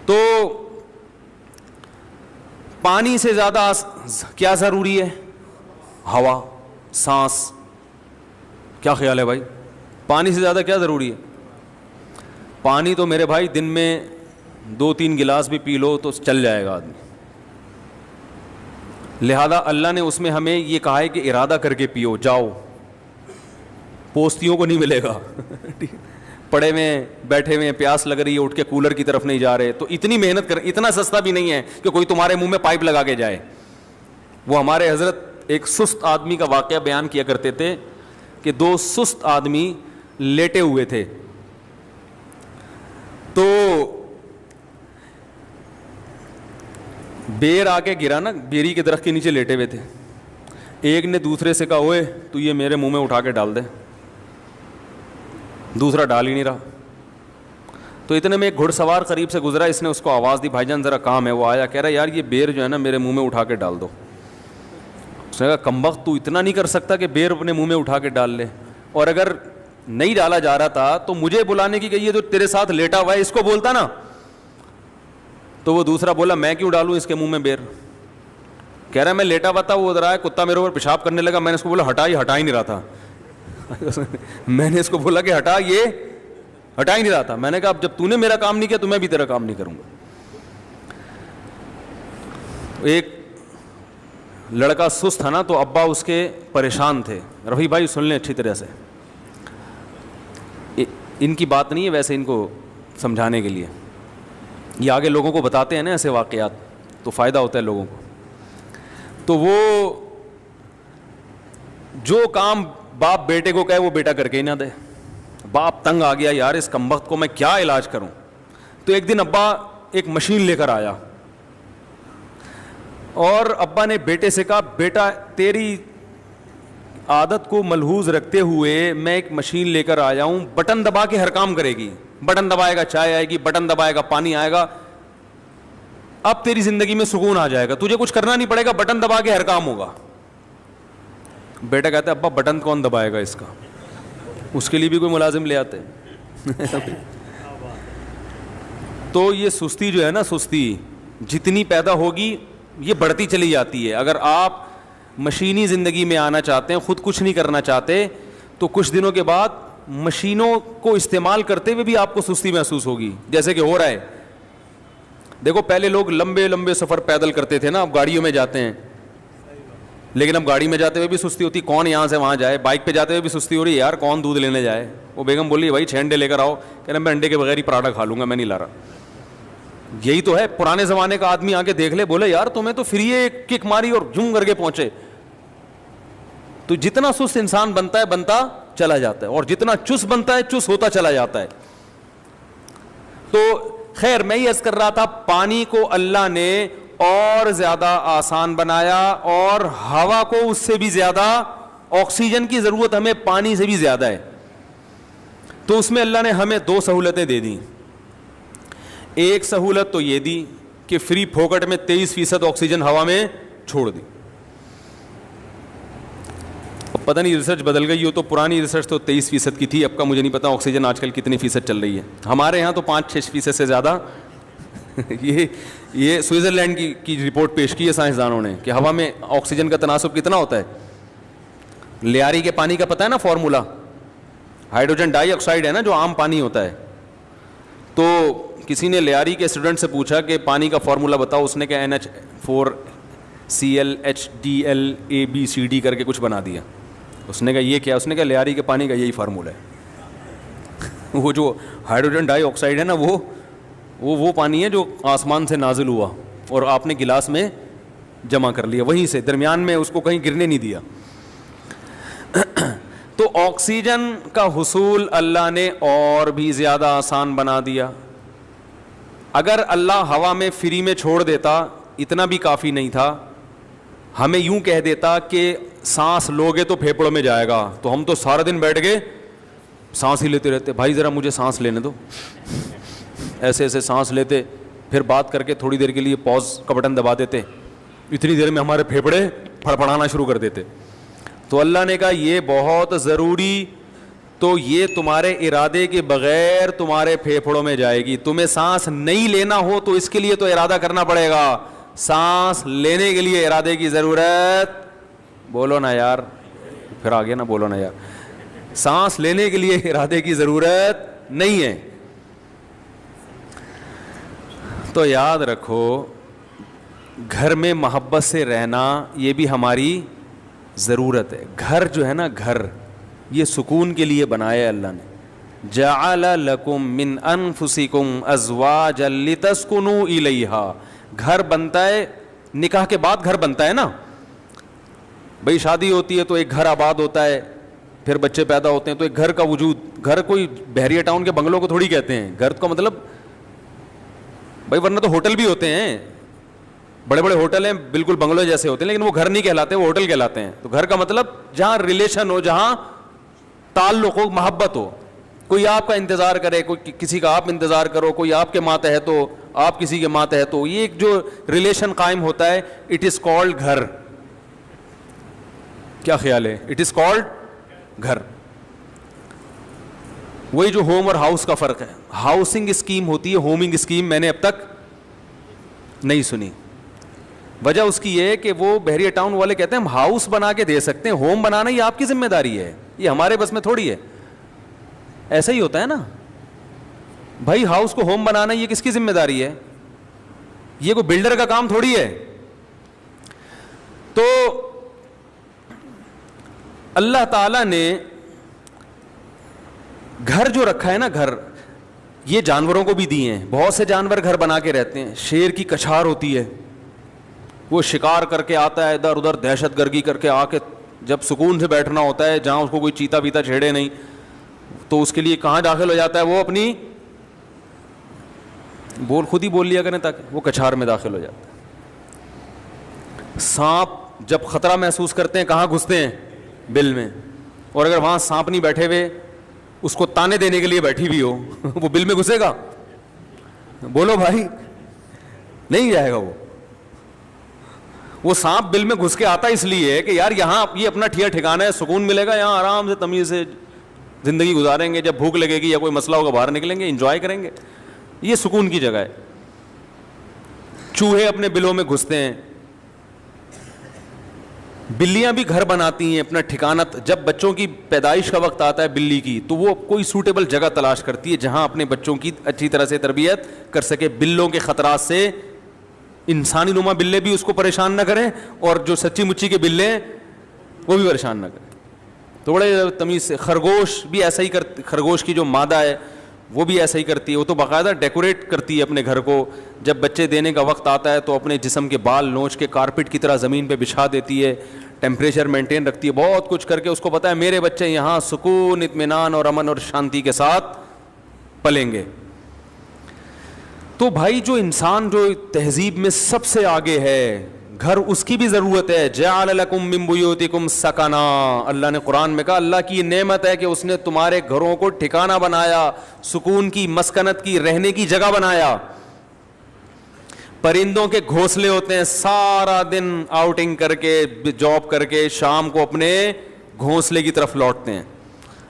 تو پانی سے زیادہ کیا ضروری ہے؟ ہوا, سانس. کیا خیال ہے بھائی, پانی سے زیادہ کیا ضروری ہے؟ پانی تو میرے بھائی دن میں 2-3 گلاس بھی پی لو تو چل جائے گا آدمی. لہذا اللہ نے اس میں ہمیں یہ کہا ہے کہ ارادہ کر کے پیو, جاؤ, پوستیوں کو نہیں ملے گا. پڑے ہوئے بیٹھے ہوئے پیاس لگ رہی ہے, اٹھ کے کولر کی طرف نہیں جا رہے, تو اتنی محنت کر, اتنا سستا بھی نہیں ہے کہ کوئی تمہارے منہ میں پائپ لگا کے جائے. وہ ہمارے حضرت ایک سست آدمی کا واقعہ بیان کیا کرتے تھے کہ 2 سست آدمی لیٹے ہوئے تھے, تو بیر آ کے گرا نا, بیری کے درخت کے نیچے لیٹے ہوئے تھے. ایک نے دوسرے سے کہا, اوئے تو یہ میرے منہ میں اٹھا کے ڈال دے. دوسرا ڈال ہی نہیں رہا. تو اتنے میں ایک گھڑ سوار قریب سے گزرا, اس نے اس کو آواز دی, بھائی جان ذرا کام ہے. وہ آیا, کہہ رہا یار یہ بیر جو ہے نا میرے منہ میں اٹھا کے ڈال دو. اس نے کہا کمبخت تو اتنا نہیں کر سکتا کہ بیر اپنے منہ میں اٹھا کے ڈال لے, اور اگر نہیں ڈالا جا رہا تھا تو مجھے بلانے کی کہ یہ جو تیرے ساتھ لیٹا ہوا ہے اس کو بولتا نا. تو وہ دوسرا بولا میں کیوں ڈالوں اس کے منہ میں بیر. کہہ رہا میں لیٹا ہوا تھا, وہ ادھر آیا, کتا میرے اوپر پیشاب کرنے لگا, میں نے اس کو بولا ہٹا ہی نہیں رہا تھا. میں نے اس کو بولا کہ ہٹا ہی نہیں رہا تھا. میں نے کہا اب جب تو نے میرا کام نہیں کیا تو میں بھی تیرا کام نہیں کروں گا. ایک لڑکا سست تھا نا, تو ابا اس کے پریشان تھے. رفیع بھائی سن لیں اچھی طرح سے, ان کی بات نہیں ہے ویسے, ان کو سمجھانے کے لیے. یہ آگے لوگوں کو بتاتے ہیں نا ایسے واقعات, تو فائدہ ہوتا ہے لوگوں کو. تو وہ جو کام باپ بیٹے کو کہے وہ بیٹا کر کے ہی نہ دے. باپ تنگ آ گیا, یار اس کمبخت کو میں کیا علاج کروں. تو ایک دن ابا ایک مشین لے کر آیا, اور ابا نے بیٹے سے کہا, بیٹا تیری عادت کو ملحوظ رکھتے ہوئے میں ایک مشین لے کر آیا ہوں, بٹن دبا کے ہر کام کرے گی. بٹن دبائے گا چائے آئے گی, بٹن دبائے گا پانی آئے گا. اب تیری زندگی میں سکون آ جائے گا, تجھے کچھ کرنا نہیں پڑے گا, بٹن دبا کے ہر کام ہوگا. بیٹا کہتا ہے ابا بٹن کون دبائے گا اس کا, اس کے لیے بھی کوئی ملازم لے آتے. تو یہ سستی جو ہے نا, سستی جتنی پیدا ہوگی یہ بڑھتی چلی جاتی ہے. اگر آپ مشینی زندگی میں آنا چاہتے ہیں, خود کچھ نہیں کرنا چاہتے, تو کچھ دنوں کے بعد مشینوں کو استعمال کرتے ہوئے بھی آپ کو سستی محسوس ہوگی, جیسے کہ ہو رہا ہے. دیکھو پہلے لوگ لمبے لمبے سفر پیدل کرتے تھے نا, اب گاڑیوں میں جاتے ہیں, لیکن اب گاڑی میں جاتے ہوئے بھی سستی ہوتی, کون یہاں سے وہاں جائے. بائک پہ جاتے ہوئے بھی سستی ہو رہی ہے, یار کون دودھ لینے جائے. وہ بیگم بولی بھائی 6 انڈے لے کر آؤ, کہہ رہے میں انڈے کے بغیر ہی پراٹھا کھا لوں گا, میں نہیں لا رہا. یہی تو ہے. پرانے زمانے کا آدمی آ کے دیکھ لے, بولے یار تمہیں تو فری ایک کک ماری اور جم کر کے پہنچے. تو جتنا سست انسان بنتا ہے بنتا چلا جاتا ہے, اور جتنا چست بنتا ہے چست ہوتا چلا جاتا ہے. تو خیر میں یہ عرض کر رہا تھا, پانی کو اللہ نے اور زیادہ آسان بنایا, اور ہوا کو اس سے بھی زیادہ, آکسیجن کی ضرورت ہمیں پانی سے بھی زیادہ ہے. تو اس میں اللہ نے ہمیں 2 سہولتیں دے دی. ایک سہولت تو یہ دی کہ فری پھوکٹ میں 23% آکسیجن ہوا میں چھوڑ دی. اب پتہ نہیں ریسرچ بدل گئی ہو, تو پرانی ریسرچ تو 23% کی تھی, اب کا مجھے نہیں پتا آکسیجن آج کل کتنی فیصد چل رہی ہے. ہمارے یہاں تو 5-6% سے زیادہ. یہ سوئٹزرلینڈ کی رپورٹ پیش کی ہے سائنسدانوں نے کہ ہوا میں آکسیجن کا تناسب کتنا ہوتا ہے. لیاری کے پانی کا پتہ ہے نا فارمولا, ہائیڈروجن ڈائی آکسائڈ ہے نا جو عام پانی ہوتا ہے. تو کسی نے لیاری کے اسٹوڈنٹ سے پوچھا کہ پانی کا فارمولا بتاؤ, اس نے کہا NH4Cl کر کے کچھ بنا دیا. اس نے کہا یہ کیا, اس نے کہا لیاری کے پانی کا یہی فارمولا ہے. وہ جو ہائیڈروجن ڈائی آکسائڈ ہے نا, وہ پانی ہے جو آسمان سے نازل ہوا اور آپ نے گلاس میں جمع کر لیا, وہیں سے درمیان میں اس کو کہیں گرنے نہیں دیا. تو آکسیجن کا حصول اللہ نے اور بھی زیادہ آسان بنا دیا. اگر اللہ ہوا میں فری میں چھوڑ دیتا اتنا بھی کافی نہیں تھا. ہمیں یوں کہہ دیتا کہ سانس لوگے تو پھیپڑوں میں جائے گا, تو ہم تو سارا دن بیٹھ کے سانس ہی لیتے رہتے. بھائی ذرا مجھے سانس لینے دو, ایسے ایسے سانس لیتے, پھر بات کر کے تھوڑی دیر کے لیے پاز کا بٹن دبا دیتے, اتنی دیر میں ہمارے پھیپھڑے پھڑپڑانا شروع کر دیتے. تو اللہ نے کہا یہ بہت ضروری, تو یہ تمہارے ارادے کے بغیر تمہارے پھیپھڑوں میں جائے گی. تمہیں سانس نہیں لینا ہو تو اس کے لیے تو ارادہ کرنا پڑے گا, سانس لینے کے لیے ارادے کی ضرورت, بولو نا یار, پھر آگے نا بولو نا یار, سانس لینے کے لیے ارادے کی ضرورت نہیں ہے. تو یاد رکھو گھر میں محبت سے رہنا یہ بھی ہماری ضرورت ہے. گھر جو ہے نا, گھر یہ سکون کے لیے بنایا اللہ نے. جعل لکم من انفسکم ازواجا لتسکنوا الیہا. گھر بنتا ہے نکاح کے بعد, گھر بنتا ہے نا بھئی, شادی ہوتی ہے تو ایک گھر آباد ہوتا ہے, پھر بچے پیدا ہوتے ہیں تو ایک گھر کا وجود. گھر کوئی بحریہ ٹاؤن کے بنگلوں کو تھوڑی کہتے ہیں, گھر کا مطلب بھائی, ورنہ تو ہوٹل بھی ہوتے ہیں, بڑے بڑے ہوٹل ہیں بالکل بنگلوں جیسے ہوتے ہیں, لیکن وہ گھر نہیں کہلاتے, وہ ہوٹل کہلاتے ہیں. تو گھر کا مطلب جہاں ریلیشن ہو, جہاں تعلق ہو, محبت ہو, کوئی آپ کا انتظار کرے, کوئی کسی کا آپ انتظار کرو, کوئی آپ کے ماتحت ہو, آپ کسی کے ماتحت ہو, یہ ایک جو ریلیشن قائم ہوتا ہے, اٹ از کالڈ گھر. کیا خیال ہے؟ اٹ از کالڈ گھر. وہی جو ہوم اور ہاؤس کا فرق ہے. ہاؤسنگ اسکیم ہوتی ہے, ہومنگ اسکیم میں نے اب تک نہیں سنی. وجہ اس کی یہ ہے کہ وہ بحریہ ٹاؤن والے کہتے ہیں ہم ہاؤس بنا کے دے سکتے ہیں, ہوم بنانا یہ آپ کی ذمہ داری ہے, یہ ہمارے بس میں تھوڑی ہے. ایسا ہی ہوتا ہے نا بھائی, ہاؤس کو ہوم بنانا یہ کس کی ذمہ داری ہے, یہ کوئی بلڈر کا کام تھوڑی ہے. تو اللہ تعالیٰ نے گھر جو رکھا ہے نا, گھر یہ جانوروں کو بھی دیے ہیں. بہت سے جانور گھر بنا کے رہتے ہیں. شیر کی کچھار ہوتی ہے, وہ شکار کر کے آتا ہے, ادھر ادھر دہشت گردی کر کے آ کے جب سکون سے بیٹھنا ہوتا ہے, جہاں اس کو کوئی چیتا بیتا چھیڑے نہیں, تو اس کے لیے کہاں داخل ہو جاتا ہے, وہ اپنی بول خود ہی بول لیا کریں تاکہ وہ کچھار میں داخل ہو جاتا ہے. سانپ جب خطرہ محسوس کرتے ہیں کہاں گھستے ہیں, بل میں, اور اگر وہاں سانپ نہیں بیٹھے ہوئے, اس کو تانے دینے کے لیے بیٹھی بھی ہو, وہ بل میں گھسے گا؟ بولو بھائی, نہیں جائے گا. وہ سانپ بل میں گھس کے آتا اس لیے کہ یار یہاں یہ اپنا ٹھکانا ہے, سکون ملے گا, یہاں آرام سے تمیز سے زندگی گزاریں گے, جب بھوک لگے گی یا کوئی مسئلہ ہوگا باہر نکلیں گے, انجوائے کریں گے, یہ سکون کی جگہ ہے. چوہے اپنے بلوں میں گھستے ہیں, بلیاں بھی گھر بناتی ہیں اپنا ٹھکانہ. جب بچوں کی پیدائش کا وقت آتا ہے بلی کی, تو وہ کوئی سوٹیبل جگہ تلاش کرتی ہے جہاں اپنے بچوں کی اچھی طرح سے تربیت کر سکے. بلوں کے خطرات سے انسانی نما بلے بھی اس کو پریشان نہ کریں, اور جو سچی مچی کے بلے ہیں وہ بھی پریشان نہ کریں. تو بڑے تمیز سے. خرگوش بھی ایسا ہی کرتی, خرگوش کی جو مادہ ہے وہ بھی ایسا ہی کرتی ہے. وہ تو باقاعدہ ڈیکوریٹ کرتی ہے اپنے گھر کو. جب بچے دینے کا وقت آتا ہے تو اپنے جسم کے بال نوچ کے کارپٹ کی طرح زمین پہ بچھا دیتی ہے, ٹیمپریچر مینٹین رکھتی ہے, بہت کچھ کر کے اس کو پتا ہے میرے بچے یہاں سکون, اطمینان اور امن اور شانتی کے ساتھ پلیں گے. تو بھائی جو انسان جو تہذیب میں سب سے آگے ہے, گھر اس کی بھی ضرورت ہے. جعل لکم من بیوتکم سکنا, اللہ نے قرآن میں کہا اللہ کی نعمت ہے کہ اس نے تمہارے گھروں کو ٹھکانہ بنایا, سکون کی, مسکنت کی, رہنے کی جگہ بنایا. پرندوں کے گھونسلے ہوتے ہیں, سارا دن آؤٹنگ کر کے جاب کر کے شام کو اپنے گھونسلے کی طرف لوٹتے ہیں.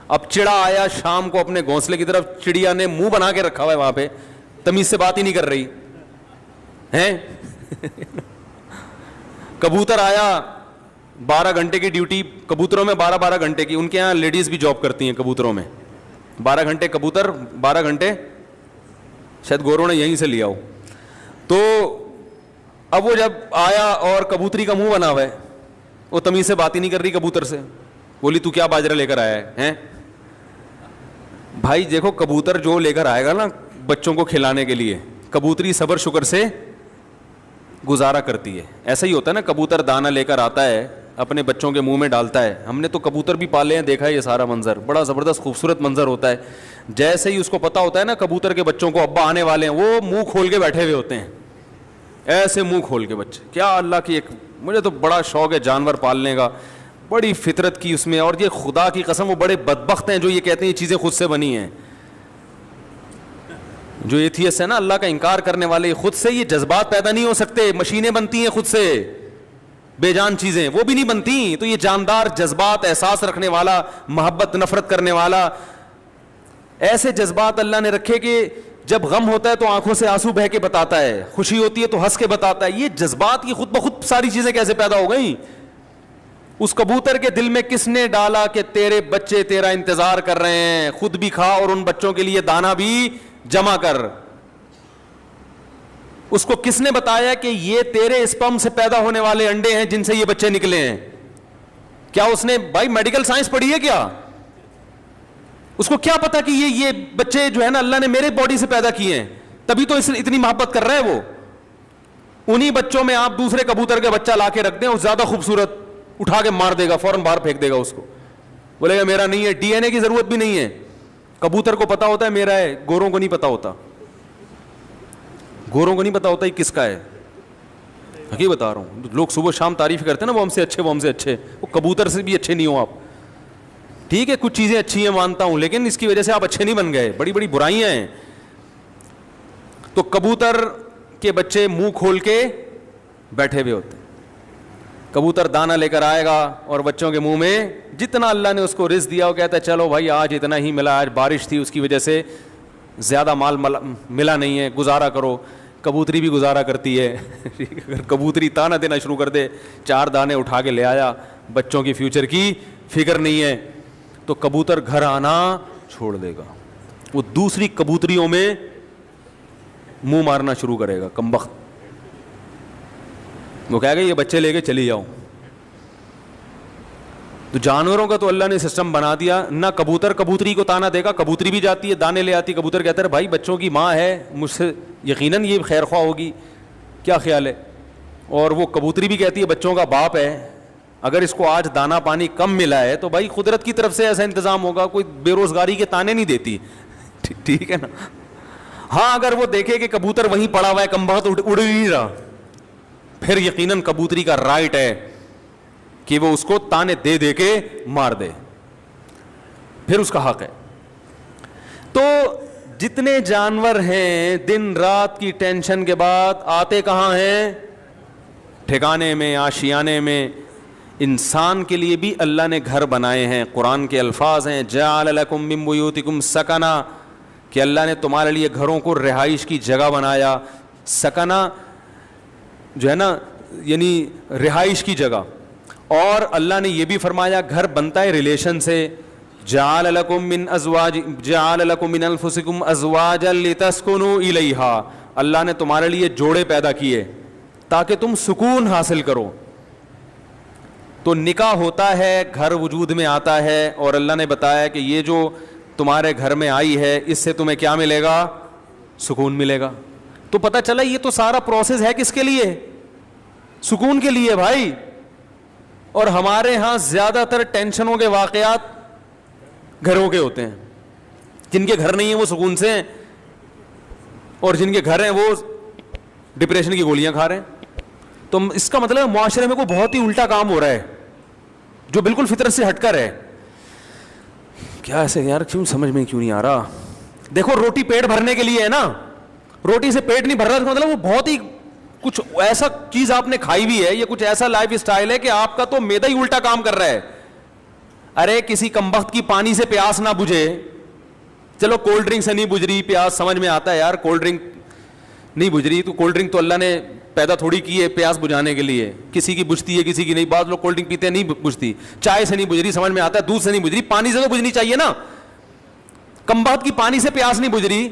اب چڑا آیا شام کو اپنے گھونسلے کی طرف, چڑیا نے منہ بنا کے رکھا ہوا ہے وہاں پہ, تمیز سے بات ہی نہیں کر رہی ہیں. کبوتر آیا, 12 گھنٹے کی ڈیوٹی کبوتروں میں, 12 گھنٹے کی. ان کے یہاں لیڈیز بھی جاب کرتی ہیں کبوتروں میں. 12 گھنٹے کبوتر, 12 گھنٹے شاید گوروں نے یہیں سے لیا ہو. تو اب وہ جب آیا اور کبوتری کا منہ بنا ہوا ہے, وہ تمیز سے بات ہی نہیں کر رہی کبوتر سے. بولی تو کیا باجرہ لے کر آیا ہے؟ بھائی دیکھو کبوتر جو لے کر آئے گا نا بچوں کو کھلانے کے لیے, کبوتری صبر شکر سے گزارا کرتی ہے. ایسا ہی ہوتا ہے نا, کبوتر دانہ لے کر آتا ہے اپنے بچوں کے منہ میں ڈالتا ہے. ہم نے تو کبوتر بھی پالے ہیں, دیکھا ہے یہ سارا منظر, بڑا زبردست خوبصورت منظر ہوتا ہے. جیسے ہی اس کو پتا ہوتا ہے نا کبوتر کے بچوں کو ابا آنے والے ہیں, وہ منہ کھول کے بیٹھے ہوئے ہوتے ہیں, ایسے منہ کھول کے بچے. کیا اللہ کی ایک, مجھے تو بڑا شوق ہے جانور پالنے کا, بڑی فطرت کی اس میں. اور یہ خدا کی قسم وہ بڑے بدبخت ہیں جو یہ کہتے ہیں یہ چیزیں خود سے بنی ہیں. جو ایتھیسٹ ہے نا, اللہ کا انکار کرنے والے, خود سے یہ جذبات پیدا نہیں ہو سکتے. مشینیں بنتی ہیں خود سے, بے جان چیزیں وہ بھی نہیں بنتی. تو یہ جاندار جذبات, احساس رکھنے والا, محبت نفرت کرنے والا, ایسے جذبات اللہ نے رکھے کہ جب غم ہوتا ہے تو آنکھوں سے آنسو بہہ کے بتاتا ہے, خوشی ہوتی ہے تو ہنس کے بتاتا ہے. یہ جذبات کی خود بخود ساری چیزیں کیسے پیدا ہو گئیں؟ اس کبوتر کے دل میں کس نے ڈالا کہ تیرے بچے تیرا انتظار کر رہے ہیں, خود بھی کھا اور ان بچوں کے لیے دانا بھی جمع کر. اس کو کس نے بتایا کہ یہ تیرے اسپرم سے پیدا ہونے والے انڈے ہیں جن سے یہ بچے نکلے ہیں؟ کیا اس نے بھائی میڈیکل سائنس پڑھی ہے کیا؟ اس کو کیا پتا کہ یہ بچے جو ہے نا اللہ نے میرے باڈی سے پیدا کیے ہیں, تبھی تو اتنی محبت کر رہا ہے وہ. انہی بچوں میں آپ دوسرے کبوتر کا بچہ لا کے رکھ دیں, اور زیادہ خوبصورت, اٹھا کے مار دے گا, فوراً باہر پھینک دے گا اس کو, بولے گا میرا نہیں ہے. ڈی این اے کی ضرورت بھی نہیں ہے, کبوتر کو پتا ہوتا ہے میرا ہے, گوروں کو نہیں پتا ہوتا. گوروں کو نہیں پتا ہوتا یہ کس کا ہے. حقیقت بتا رہا ہوں, لوگ صبح شام تعریف کرتے ہیں نا, وہ ہم سے اچھے, وہ ہم سے اچھے. وہ کبوتر سے بھی اچھے نہیں ہو آپ. ٹھیک ہے کچھ چیزیں اچھی ہیں مانتا ہوں, لیکن اس کی وجہ سے آپ اچھے نہیں بن گئے, بڑی بڑی برائیاں ہیں. تو کبوتر کے بچے منہ کھول کے بیٹھے ہوئے ہوتے ہیں. کبوتر دانا لے کر آئے گا اور بچوں کے منہ میں جتنا اللہ نے اس کو رزق دیا وہ کہتا ہے چلو بھائی آج اتنا ہی ملا, آج بارش تھی اس کی وجہ سے زیادہ مال ملا نہیں ہے, گزارا کرو. کبوتری بھی گزارا کرتی ہے. اگر کبوتری دانا دینا شروع کر دے, 4 دانے اٹھا کے لے آیا, بچوں کی فیوچر کی فکر نہیں ہے, تو کبوتر گھر آنا چھوڑ دے گا. وہ دوسری کبوتریوں میں منہ مارنا شروع کرے گا, کمبخت. وہ کہے گا یہ بچے لے کے چلی جاؤ. تو جانوروں کا تو اللہ نے سسٹم بنا دیا, نہ کبوتر کبوتری کو تانا دے گا, کبوتری بھی جاتی ہے دانے لے آتی, کبوتر کہتا ہے بھائی بچوں کی ماں ہے, مجھ سے یقیناً یہ خیر خواہ ہوگی, کیا خیال ہے. اور وہ کبوتری بھی کہتی ہے بچوں کا باپ ہے, اگر اس کو آج دانا پانی کم ملا ہے تو بھائی قدرت کی طرف سے ایسا انتظام ہوگا, کوئی بے روزگاری کے تانے نہیں دیتی. ٹھیک ہے نا. ہاں اگر وہ دیکھے کہ کبوتر وہیں پڑا ہوا ہے, کمبخت اڑ نہیں رہا, پھر یقیناً کبوتری کا رائٹ ہے کہ وہ اس کو تانے دے دے کے مار دے, پھر اس کا حق ہے. تو جتنے جانور ہیں دن رات کی ٹینشن کے بعد آتے کہاں ہیں؟ ٹھکانے میں, آشیانے میں. انسان کے لیے بھی اللہ نے گھر بنائے ہیں. قرآن کے الفاظ ہیں جعل لکم من بیوتکم سکنا, کہ اللہ نے تمہارے لیے گھروں کو رہائش کی جگہ بنایا. سکنا جو ہے نا یعنی رہائش کی جگہ. اور اللہ نے یہ بھی فرمایا گھر بنتا ہے ریلیشن سے. جعل لکم من انفسکم ازواجا لتسکنوا الیہا, اللہ نے تمہارے لیے جوڑے پیدا کیے تاکہ تم سکون حاصل کرو. تو نکاح ہوتا ہے, گھر وجود میں آتا ہے, اور اللہ نے بتایا کہ یہ جو تمہارے گھر میں آئی ہے اس سے تمہیں کیا ملے گا؟ سکون ملے گا. تو پتہ چلا یہ تو سارا پروسیس ہے کس کے لیے؟ سکون کے لیے بھائی. اور ہمارے ہاں زیادہ تر ٹینشنوں کے واقعات گھروں کے ہوتے ہیں. جن کے گھر نہیں ہیں وہ سکون سے ہیں, اور جن کے گھر ہیں وہ ڈپریشن کی گولیاں کھا رہے ہیں. تو اس کا مطلب معاشرے میں کوئی بہت ہی الٹا کام ہو رہا ہے جو بالکل فطرت سے ہٹ کر ہے. کیا ایسے یار کیوں سمجھ میں کیوں نہیں آ رہا؟ دیکھو روٹی پیٹ بھرنے کے لیے ہے نا, روٹی سے پیٹ نہیں بھر رہا, مطلب وہ بہت ہی کچھ ایسا چیز آپ نے کھائی بھی ہے, یہ کچھ ایسا لائف اسٹائل ہے کہ آپ کا تو میدا ہی الٹا کام کر رہا ہے. ارے کسی کمبخت کی پانی سے پیاس نہ بجھے, چلو کولڈ ڈرنک سے نہیں بجھ رہی پیاس, سمجھ میں آتا ہے یار کولڈ ڈرنک نہیں بجھ رہی, تو کولڈ ڈرنک تو اللہ نے پیدا تھوڑی کی ہے پیاس بجھانے کے لیے. کسی کی بجھتی ہے کسی کی نہیں. بعض لوگ کولڈ ڈرنک پیتے ہیں نہیں بجھتی, چائے سے نہیں بجھ رہی, سمجھ میں آتا ہے, دودھ سے نہیں بجھ رہی, پانی سے تو بجھنی چاہیے نا. کمبخت کی پانی سے پیاس نہیں بجھ رہی,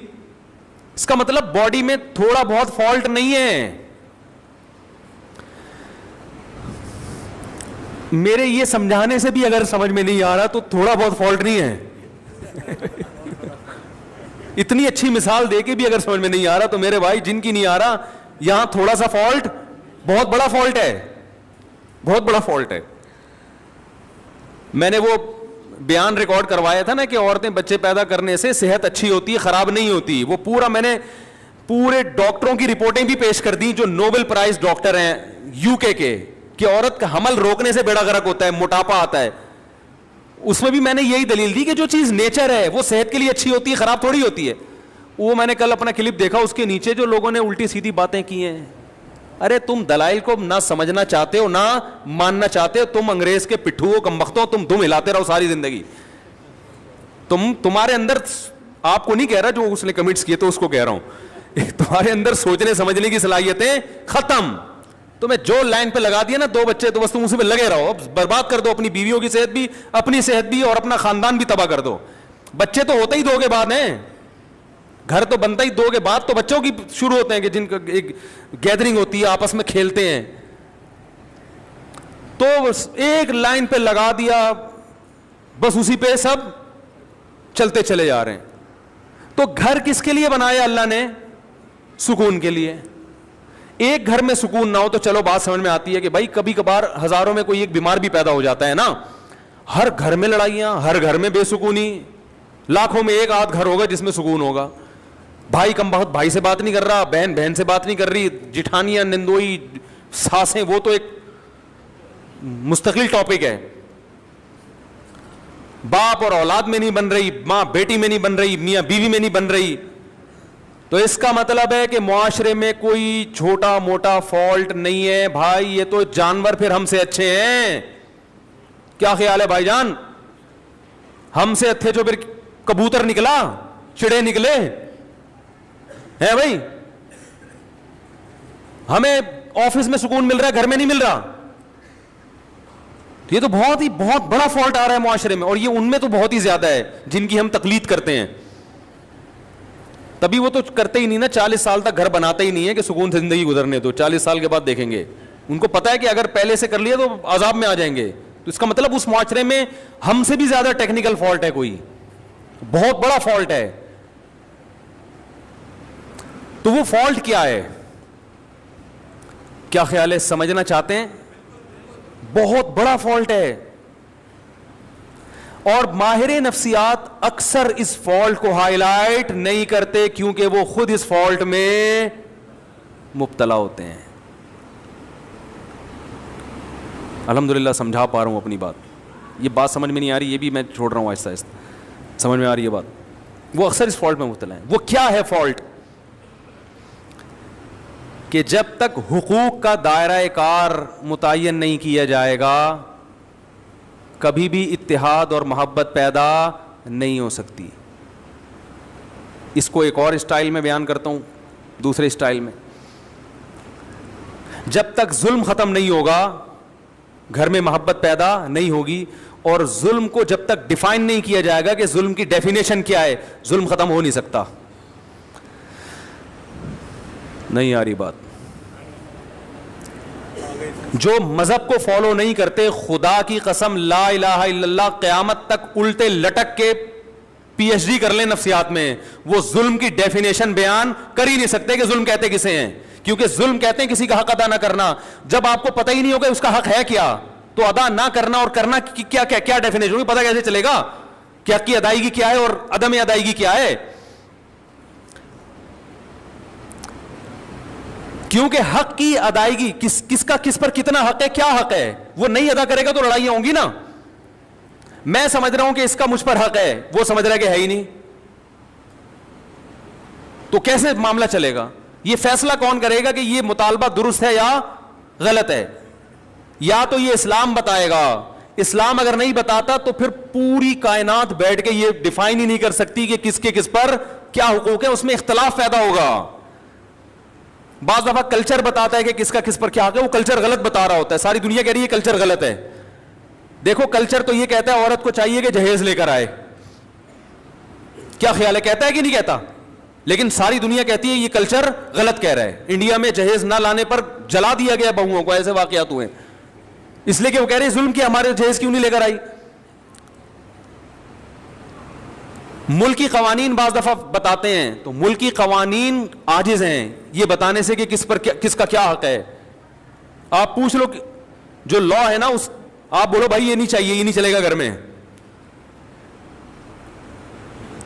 اس کا مطلب باڈی میں تھوڑا بہت فالٹ نہیں ہے. میرے یہ سمجھانے سے بھی اگر سمجھ میں نہیں آ رہا تو تھوڑا بہت فالٹ نہیں ہے. اتنی اچھی مثال دے کے بھی اگر سمجھ میں نہیں آ رہا تو میرے بھائی جن کی نہیں آ رہا, یہاں تھوڑا سا فالٹ بہت بڑا فالٹ ہے, بہت بڑا فالٹ ہے. میں نے وہ بیان ریکارڈ کروایا تھا نا کہ عورتیں بچے پیدا کرنے سے صحت اچھی ہوتی ہے, خراب نہیں ہوتی. وہ پورا میں نے پورے ڈاکٹروں کی رپورٹیں بھی پیش کر دی جو نوبل پرائز ڈاکٹر ہیں یو کے کہ عورت کا حمل روکنے سے بیڑا غرق ہوتا ہے, موٹاپا آتا ہے. اس میں بھی میں نے یہی دلیل دی کہ جو چیز نیچر ہے وہ صحت کے لیے اچھی ہوتی ہے, خراب تھوڑی ہوتی ہے. وہ میں نے کل اپنا کلپ دیکھا, اس کے نیچے جو لوگوں نے الٹی سیدھی باتیں کی ہیں. ارے تم دلائل کو نہ سمجھنا چاہتے ہو نہ ماننا چاہتے ہو, تم انگریز کے پٹھو ہو, کمبختوں, تم دم ہلاتے رہو ساری زندگی. تمہارے اندر, آپ کو نہیں کہہ رہا جو اس نے کمنٹس کیے تو اس کو کہہ رہا ہوں, تمہارے اندر سوچنے سمجھنے کی صلاحیتیں ختم. تمہیں جو لائن پہ لگا دیا نا 2 بچے, تو بس تم اسی پہ لگے رہو, اب برباد کر دو اپنی بیویوں کی صحت بھی, اپنی صحت بھی, اور اپنا خاندان بھی تباہ کر دو. بچے تو ہوتے ہی 2 کے بعد ہیں, گھر تو بنتا ہی 2 کے بعد تو بچوں کی شروع ہوتے ہیں کہ جن کا ایک گیدرنگ ہوتی ہے, آپس میں کھیلتے ہیں. تو ایک لائن پہ لگا دیا, بس اسی پہ سب چلتے چلے جا رہے ہیں. تو گھر کس کے لیے بنایا اللہ نے؟ سکون کے لیے. ایک گھر میں سکون نہ ہو تو چلو بات سمجھ میں آتی ہے کہ بھائی کبھی کبھار ہزاروں میں کوئی ایک بیمار بھی پیدا ہو جاتا ہے نا. ہر گھر میں لڑائیاں, ہر گھر میں بے سکونی, لاکھوں میں ایک آدھ گھر ہوگا جس میں سکون ہوگا. بھائی کم بہت بھائی سے بات نہیں کر رہا, بہن بہن سے بات نہیں کر رہی, جٹھانیاں, نندوئی, ساسیں, وہ تو ایک مستقل ٹاپک ہے. باپ اور اولاد میں نہیں بن رہی, ماں بیٹی میں نہیں بن رہی, میاں بیوی میں نہیں بن رہی. تو اس کا مطلب ہے کہ معاشرے میں کوئی چھوٹا موٹا فالٹ نہیں ہے بھائی, یہ تو جانور پھر ہم سے اچھے ہیں. کیا خیال ہے بھائی جان؟ ہم سے اچھے جو پھر کبوتر نکلا, چڑے نکلے ہیں بھائی. ہمیں آفس میں سکون مل رہا ہے, گھر میں نہیں مل رہا. یہ تو بہت بڑا فالٹ آ رہا ہے معاشرے میں, اور یہ ان میں تو بہت ہی زیادہ ہے جن کی ہم تقلید کرتے ہیں. تبھی وہ تو کرتے ہی نہیں نا, 40 سال تک گھر بناتے ہی نہیں ہے کہ سکون سے زندگی گزرنے دو, 40 سال کے بعد دیکھیں گے. ان کو پتا ہے کہ اگر پہلے سے کر لیا تو عذاب میں آ جائیں گے. تو اس کا مطلب اس معاشرے میں ہم سے بھی زیادہ ٹیکنیکل فالٹ ہے, کوئی بہت بڑا فالٹ ہے. تو وہ فالٹ کیا ہے؟ کیا خیال ہے, سمجھنا چاہتے ہیں؟ بہت بڑا فالٹ ہے. اور ماہر نفسیات اکثر اس فالٹ کو ہائی لائٹ نہیں کرتے کیونکہ وہ خود اس فالٹ میں مبتلا ہوتے ہیں. الحمدللہ سمجھا پا رہا ہوں اپنی بات. یہ بات سمجھ میں نہیں آ رہی, یہ بھی میں چھوڑ رہا ہوں آہستہ آہستہ. سمجھ میں آ رہی ہے بات؟ وہ اکثر اس فالٹ میں مبتلا ہیں. وہ کیا ہے فالٹ؟ کہ جب تک حقوق کا دائرہ کار متعین نہیں کیا جائے گا کبھی بھی اتحاد اور محبت پیدا نہیں ہو سکتی. اس کو ایک اور اسٹائل میں بیان کرتا ہوں, دوسرے اسٹائل میں. جب تک ظلم ختم نہیں ہوگا گھر میں محبت پیدا نہیں ہوگی, اور ظلم کو جب تک ڈیفائن نہیں کیا جائے گا کہ ظلم کی ڈیفینیشن کیا ہے, ظلم ختم ہو نہیں سکتا. نہیں آ رہی بات؟ جو مذہب کو فالو نہیں کرتے, خدا کی قسم لا الہ الا اللہ, قیامت تک الٹے لٹک کے پی ایچ ڈی کر لیں نفسیات میں, وہ ظلم کی ڈیفینیشن بیان کر ہی نہیں سکتے کہ ظلم کہتے کسے ہیں. کیونکہ ظلم کہتے ہیں کسی کا حق ادا نہ کرنا. جب آپ کو پتہ ہی نہیں ہوگا اس کا حق ہے کیا, تو ادا نہ کرنا اور کرنا کیا ڈیفینیشن ہوگی, پتہ کیسے چلے گا کہ حق کی ادائیگی کیا ہے اور عدم ادائیگی کیا ہے؟ کیونکہ حق کی ادائیگی کس کا کس پر کتنا حق ہے, کیا حق ہے, وہ نہیں ادا کرے گا تو لڑائیاں ہوں گی نا. میں سمجھ رہا ہوں کہ اس کا مجھ پر حق ہے, وہ سمجھ رہا ہے کہ ہے ہی نہیں, تو کیسے معاملہ چلے گا؟ یہ فیصلہ کون کرے گا کہ یہ مطالبہ درست ہے یا غلط ہے؟ یا تو یہ اسلام بتائے گا. اسلام اگر نہیں بتاتا تو پھر پوری کائنات بیٹھ کے یہ ڈیفائن ہی نہیں کر سکتی کہ کس کے کس پر کیا حقوق ہے, اس میں اختلاف پیدا ہوگا. بعض دفعہ کلچر بتاتا ہے کہ کس کا کس پر کیا حق ہے, وہ کلچر غلط بتا رہا ہوتا ہے, ساری دنیا کہہ رہی ہے کلچر غلط ہے. دیکھو کلچر تو یہ کہتا ہے عورت کو چاہیے کہ جہیز لے کر آئے. کیا خیال ہے, کہتا ہے کہ نہیں کہتا؟ لیکن ساری دنیا کہتی ہے یہ کلچر غلط کہہ رہا ہے. انڈیا میں جہیز نہ لانے پر جلا دیا گیا بہوؤں کو, ایسے واقعات ہوئے, اس لیے کہ وہ کہہ رہے ہیں ظلم کیا, ہمارے جہیز کیوں نہیں لے کر آئی. ملکی قوانین بعض دفعہ بتاتے ہیں تو ملکی قوانین عاجز ہیں یہ بتانے سے کہ کس کا کیا حق ہے. آپ پوچھ لو جو لا ہے نا, اس آپ بولو بھائی یہ نہیں چاہیے, یہ نہیں چلے گا گھر میں.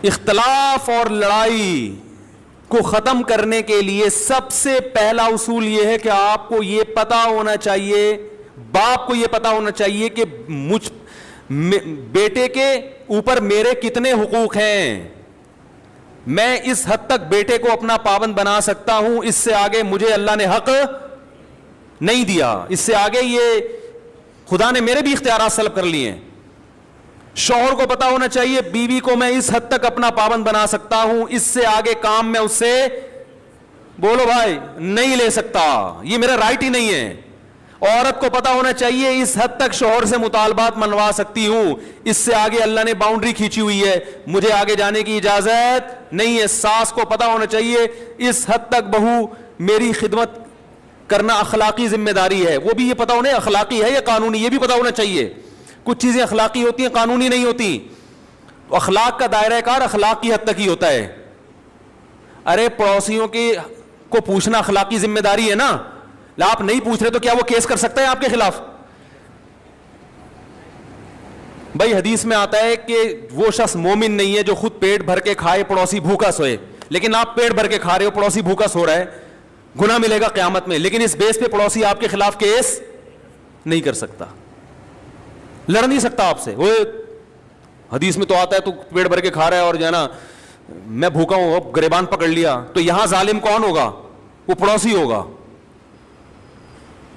اختلاف اور لڑائی کو ختم کرنے کے لیے سب سے پہلا اصول یہ ہے کہ آپ کو یہ پتا ہونا چاہیے, باپ کو یہ پتا ہونا چاہیے کہ بیٹے کے اوپر میرے کتنے حقوق ہیں. میں اس حد تک بیٹے کو اپنا پابند بنا سکتا ہوں, اس سے آگے مجھے اللہ نے حق نہیں دیا, اس سے آگے یہ خدا نے میرے بھی اختیارات سلب کر لیے ہیں. شوہر کو پتا ہونا چاہیے بیوی کو میں اس حد تک اپنا پابند بنا سکتا ہوں, اس سے آگے کام میں اس سے بولو بھائی نہیں لے سکتا, یہ میرا رائٹ ہی نہیں ہے. عورت کو پتا ہونا چاہیے اس حد تک شوہر سے مطالبات منوا سکتی ہوں, اس سے آگے اللہ نے باؤنڈری کھینچی ہوئی ہے, مجھے آگے جانے کی اجازت نہیں ہے. ساس کو پتا ہونا چاہیے اس حد تک بہو میری خدمت کرنا اخلاقی ذمہ داری ہے, وہ بھی یہ پتا ہونا اخلاقی ہے یا قانونی, یہ بھی پتا ہونا چاہیے. کچھ چیزیں اخلاقی ہوتی ہیں, قانونی نہیں ہوتی. تو اخلاق کا دائرہ کار اخلاق کی حد تک ہی ہوتا ہے. ارے پڑوسیوں کی کو پوچھنا اخلاقی ذمہ داری ہے نا, آپ نہیں پوچھ رہے تو کیا وہ کیس کر سکتا ہے آپ کے خلاف؟ بھائی حدیث میں آتا ہے کہ وہ شخص مومن نہیں ہے جو خود پیٹ بھر کے کھائے پڑوسی بھوکا سوئے. لیکن آپ پیٹ بھر کے کھا رہے ہو, پڑوسی بھوکا سو رہا ہے, گناہ ملے گا قیامت میں, لیکن اس بیس پہ پڑوسی آپ کے خلاف کیس نہیں کر سکتا, لڑ نہیں سکتا آپ سے. وہ حدیث میں تو آتا ہے تو پیٹ بھر کے کھا رہا ہے اور جو ہے نا میں بھوکا ہوں, اب گریبان پکڑ لیا, تو یہاں ظالم کون ہوگا؟ وہ پڑوسی ہوگا.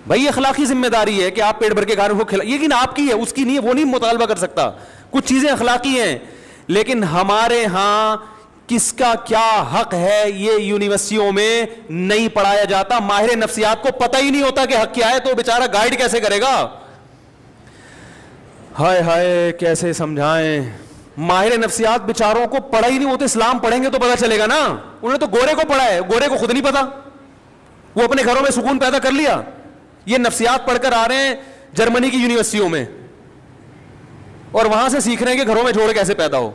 بھائی یہ اخلاقی ذمہ داری ہے کہ آپ پیٹ بھر کے کھا رہے ہو, لیکن آپ کی ہے, اس کی نہیں ہے, وہ نہیں مطالبہ کر سکتا. کچھ چیزیں اخلاقی ہیں, لیکن ہمارے ہاں کس کا کیا حق ہے یہ یونیورسٹیوں میں نہیں پڑھایا جاتا. ماہر نفسیات کو پتہ ہی نہیں ہوتا کہ حق کیا ہے, تو بیچارہ گائیڈ کیسے کرے گا؟ ہائے ہائے کیسے سمجھائیں. ماہر نفسیات بیچاروں کو پڑھا ہی نہیں ہوتا. اسلام پڑھیں گے تو پتہ چلے گا نا. انہوں نے تو گورے کو پڑھا ہے, گورے کو خود نہیں پتا, وہ اپنے گھروں میں سکون پیدا کر لیا. یہ نفسیات پڑھ کر آ رہے ہیں جرمنی کی یونیورسٹیوں میں, اور وہاں سے سیکھ رہے ہیں کہ گھروں میں جوڑ کیسے پیدا ہو.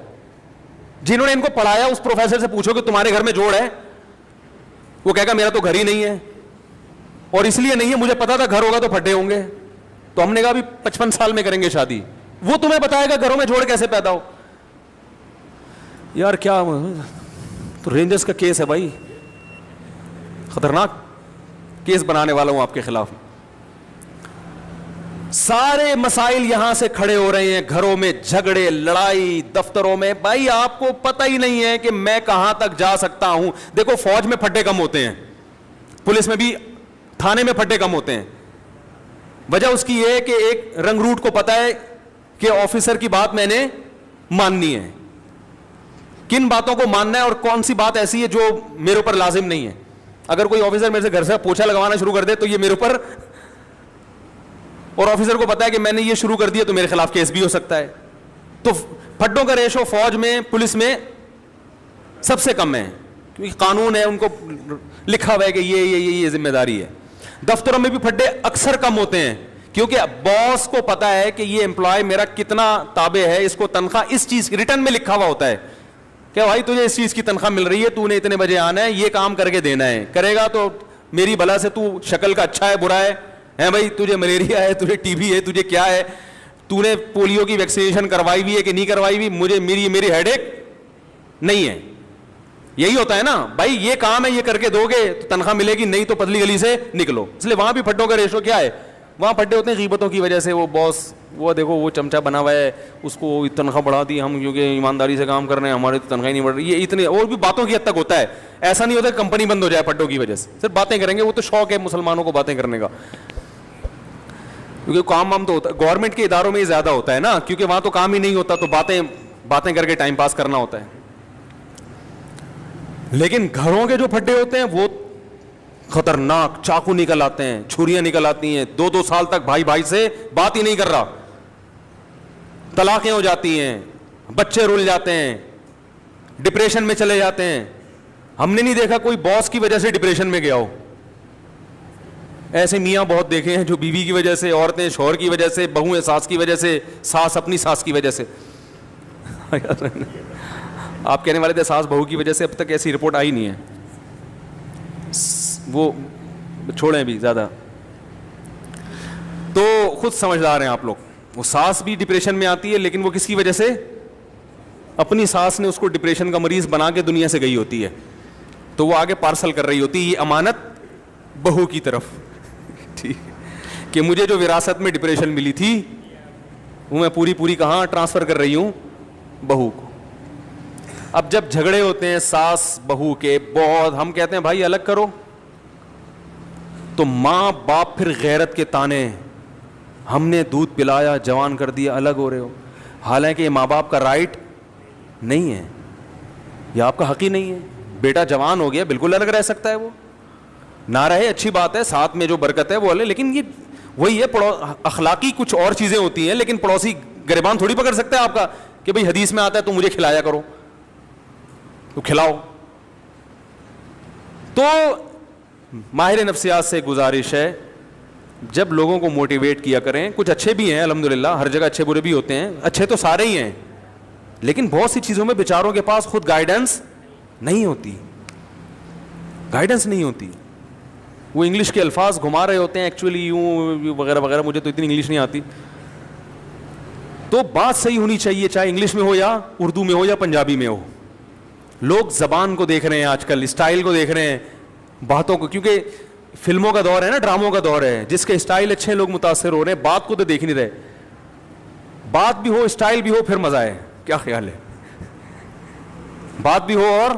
جنہوں نے ان کو پڑھایا اس پروفیسر سے پوچھو کہ تمہارے گھر میں جوڑ ہے, وہ کہے گا میرا تو گھر ہی نہیں ہے, اور اس لیے نہیں ہے مجھے پتا تھا گھر ہوگا تو پھٹے ہوں گے. تو ہم نے کہا بھی 55 سال میں کریں گے شادی, وہ تمہیں بتائے گا گھروں میں جوڑ کیسے پیدا ہو. یار کیا تو رینجرز کا کیس ہے بھائی, خطرناک کیس بنانے والا ہوں آپ کے خلاف. سارے مسائل یہاں سے کھڑے ہو رہے ہیں, گھروں میں جھگڑے, لڑائی, دفتروں میں. بھائی آپ کو پتہ ہی نہیں ہے کہ میں کہاں تک جا سکتا ہوں. دیکھو فوج میں پھٹے کم ہوتے ہیں, پولیس میں بھی, تھانے میں پھٹے کم ہوتے ہیں. وجہ اس کی یہ کہ ایک رنگ روٹ کو پتا ہے کہ آفیسر کی بات میں نے ماننی ہے, کن باتوں کو ماننا ہے اور کون سی بات ایسی ہے جو میرے اوپر لازم نہیں ہے. اگر کوئی آفیسر میرے سے گھر سے پوچھا لگوانا شروع کر دے تو یہ میرے اوپر, اور آفیسر کو پتا ہے کہ میں نے یہ شروع کر دیا تو میرے خلاف کیس بھی ہو سکتا ہے. تو پھٹوں کا ریشو فوج میں, پولیس میں سب سے کم ہے, کیونکہ قانون ہے, ان کو لکھا ہوا ہے کہ یہ ذمہ داری ہے. دفتروں میں بھی پھٹے اکثر کم ہوتے ہیں, کیونکہ باس کو پتا ہے کہ یہ امپلائی میرا کتنا تابع ہے, اس کو تنخواہ اس چیز ریٹرن میں لکھا ہوا ہوتا ہے کہ بھائی تجھے اس چیز کی تنخواہ مل رہی ہے, تو نے اتنے بجے آنا ہے, یہ کام کر کے دینا ہے, کرے گا تو میری بلا سے, تو شکل کا اچھا ہے برا ہے بھائی, تجھے ملیریا ہے, تجھے ٹی بی ہے, تجھے کیا ہے, تو نے پولیو کی ویکسینیشن کروائی ہوئی ہے کہ نہیں کروائی ہوئی, مجھے میری ہیڈ ایک نہیں ہے. یہی ہوتا ہے نا بھائی, یہ کام ہے, یہ کر کے دو گے تو تنخواہ ملے گی, نہیں تو پتلی گلی سے نکلو. اس لیے وہاں بھی پھٹوں کا ریشو کیا ہے, وہاں پھٹے ہوتے ہیں غیبتوں کی وجہ سے. وہ باس, وہ دیکھو وہ چمچا بنا ہوا ہے, اس کو تنخواہ بڑھا دی ہم کیونکہ ایمانداری سے کام کر رہے ہیں, ہماری تو تنخواہ نہیں بڑھ رہی. یہ اتنے اور بھی باتوں کی حد تک ہوتا ہے. ایسا نہیں ہوتا کہ کمپنی بند ہو جائے پھٹوں کی وجہ سے, صرف باتیں کریں گے. وہ تو شوق ہے مسلمانوں کو باتیں کرنے کا, کیونکہ کام تو ہوتا ہے گورنمنٹ کے اداروں میں ہی زیادہ ہوتا ہے نا, کیونکہ وہاں تو کام ہی نہیں ہوتا, تو باتیں کر کے ٹائم پاس کرنا ہوتا ہے. لیکن گھروں کے جو پھٹے ہوتے ہیں وہ خطرناک, چاقو نکل آتے ہیں, چھریاں نکل آتی ہیں, 2 سال تک بھائی سے بات ہی نہیں کر رہا, طلاقیں ہو جاتی ہیں, بچے رول جاتے ہیں, ڈپریشن میں چلے جاتے ہیں. ہم نے نہیں دیکھا کوئی باس کی وجہ سے ڈپریشن میں گیا ہو. ایسے میاں بہت دیکھے ہیں جو بیوی کی وجہ سے, عورتیں شوہر کی وجہ سے, بہویں ساس کی وجہ سے, ساس اپنی ساس کی وجہ سے. آپ کہنے والے تھے ساس بہو کی وجہ سے, اب تک ایسی رپورٹ آئی نہیں ہے, وہ چھوڑیں بھی زیادہ. تو خود سمجھدار ہیں آپ لوگ. وہ ساس بھی ڈپریشن میں آتی ہے, لیکن وہ کس کی وجہ سے, اپنی ساس نے اس کو ڈپریشن کا مریض بنا کے دنیا سے گئی ہوتی ہے, تو وہ آگے پارسل کر رہی ہوتی ہے یہ امانت بہو کی طرف, ٹھیک, کہ مجھے جو وراثت میں ڈپریشن ملی تھی وہ میں پوری کہاں ٹرانسفر کر رہی ہوں, بہو کو. اب جب جھگڑے ہوتے ہیں ساس بہو کے بہت, ہم کہتے ہیں بھائی الگ کرو, تو ماں باپ پھر غیرت کے تانے, ہم نے دودھ پلایا جوان کر دیا الگ ہو رہے ہو. حالانکہ یہ ماں باپ کا رائٹ نہیں ہے, یہ آپ کا حق ہی نہیں ہے. بیٹا جوان ہو گیا بالکل الگ رہ سکتا ہے, وہ نہ رہے اچھی بات ہے, ساتھ میں جو برکت ہے وہ الگ, لیکن یہ وہی ہے اخلاقی کچھ اور چیزیں ہوتی ہیں. لیکن پڑوسی گریبان تھوڑی پکڑ سکتا ہے آپ کا کہ بھئی حدیث میں آتا ہے تو مجھے کھلایا کرو, تو کھلاؤ. تو ماہر نفسیات سے گزارش ہے جب لوگوں کو موٹیویٹ کیا کریں, کچھ اچھے بھی ہیں الحمدللہ, ہر جگہ اچھے برے بھی ہوتے ہیں, اچھے تو سارے ہی ہیں, لیکن بہت سی چیزوں میں بیچاروں کے پاس خود گائیڈنس نہیں ہوتی, گائیڈنس نہیں ہوتی. وہ انگلش کے الفاظ گھما رہے ہوتے ہیں ایکچولی یوں وغیرہ وغیرہ, مجھے تو اتنی انگلش نہیں آتی. تو بات صحیح ہونی چاہیے, چاہے انگلش میں ہو یا اردو میں ہو یا پنجابی میں ہو. لوگ زبان کو دیکھ رہے ہیں آج کل, اسٹائل کو دیکھ رہے ہیں, باتوں کو, کیونکہ فلموں کا دور ہے نا, ڈراموں کا دور ہے, جس کے اسٹائل اچھے ہیں لوگ متاثر ہو رہے ہیں, بات کو تو دیکھ نہیں رہے. بات بھی ہو اسٹائل بھی ہو پھر مزہ ہے, کیا خیال ہے؟ بات بھی ہو اور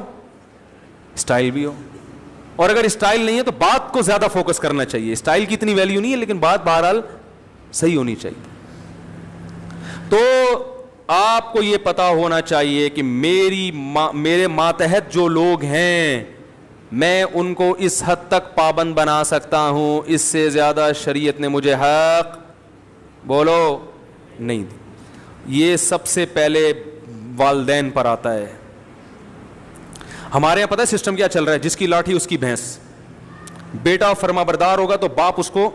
اسٹائل بھی ہو, اور اگر اسٹائل نہیں ہے تو بات کو زیادہ فوکس کرنا چاہیے. اسٹائل کی اتنی ویلیو نہیں ہے, لیکن بات بہرحال صحیح ہونی چاہیے. تو آپ کو یہ پتا ہونا چاہیے کہ میرے ماتحت جو لوگ ہیں میں ان کو اس حد تک پابند بنا سکتا ہوں, اس سے زیادہ شریعت نے مجھے حق بولو نہیں دی. یہ سب سے پہلے والدین پر آتا ہے. ہمارے یہاں پتہ ہے سسٹم کیا چل رہا ہے, جس کی لاٹھی اس کی بھینس. بیٹا فرما بردار ہوگا تو باپ اس کو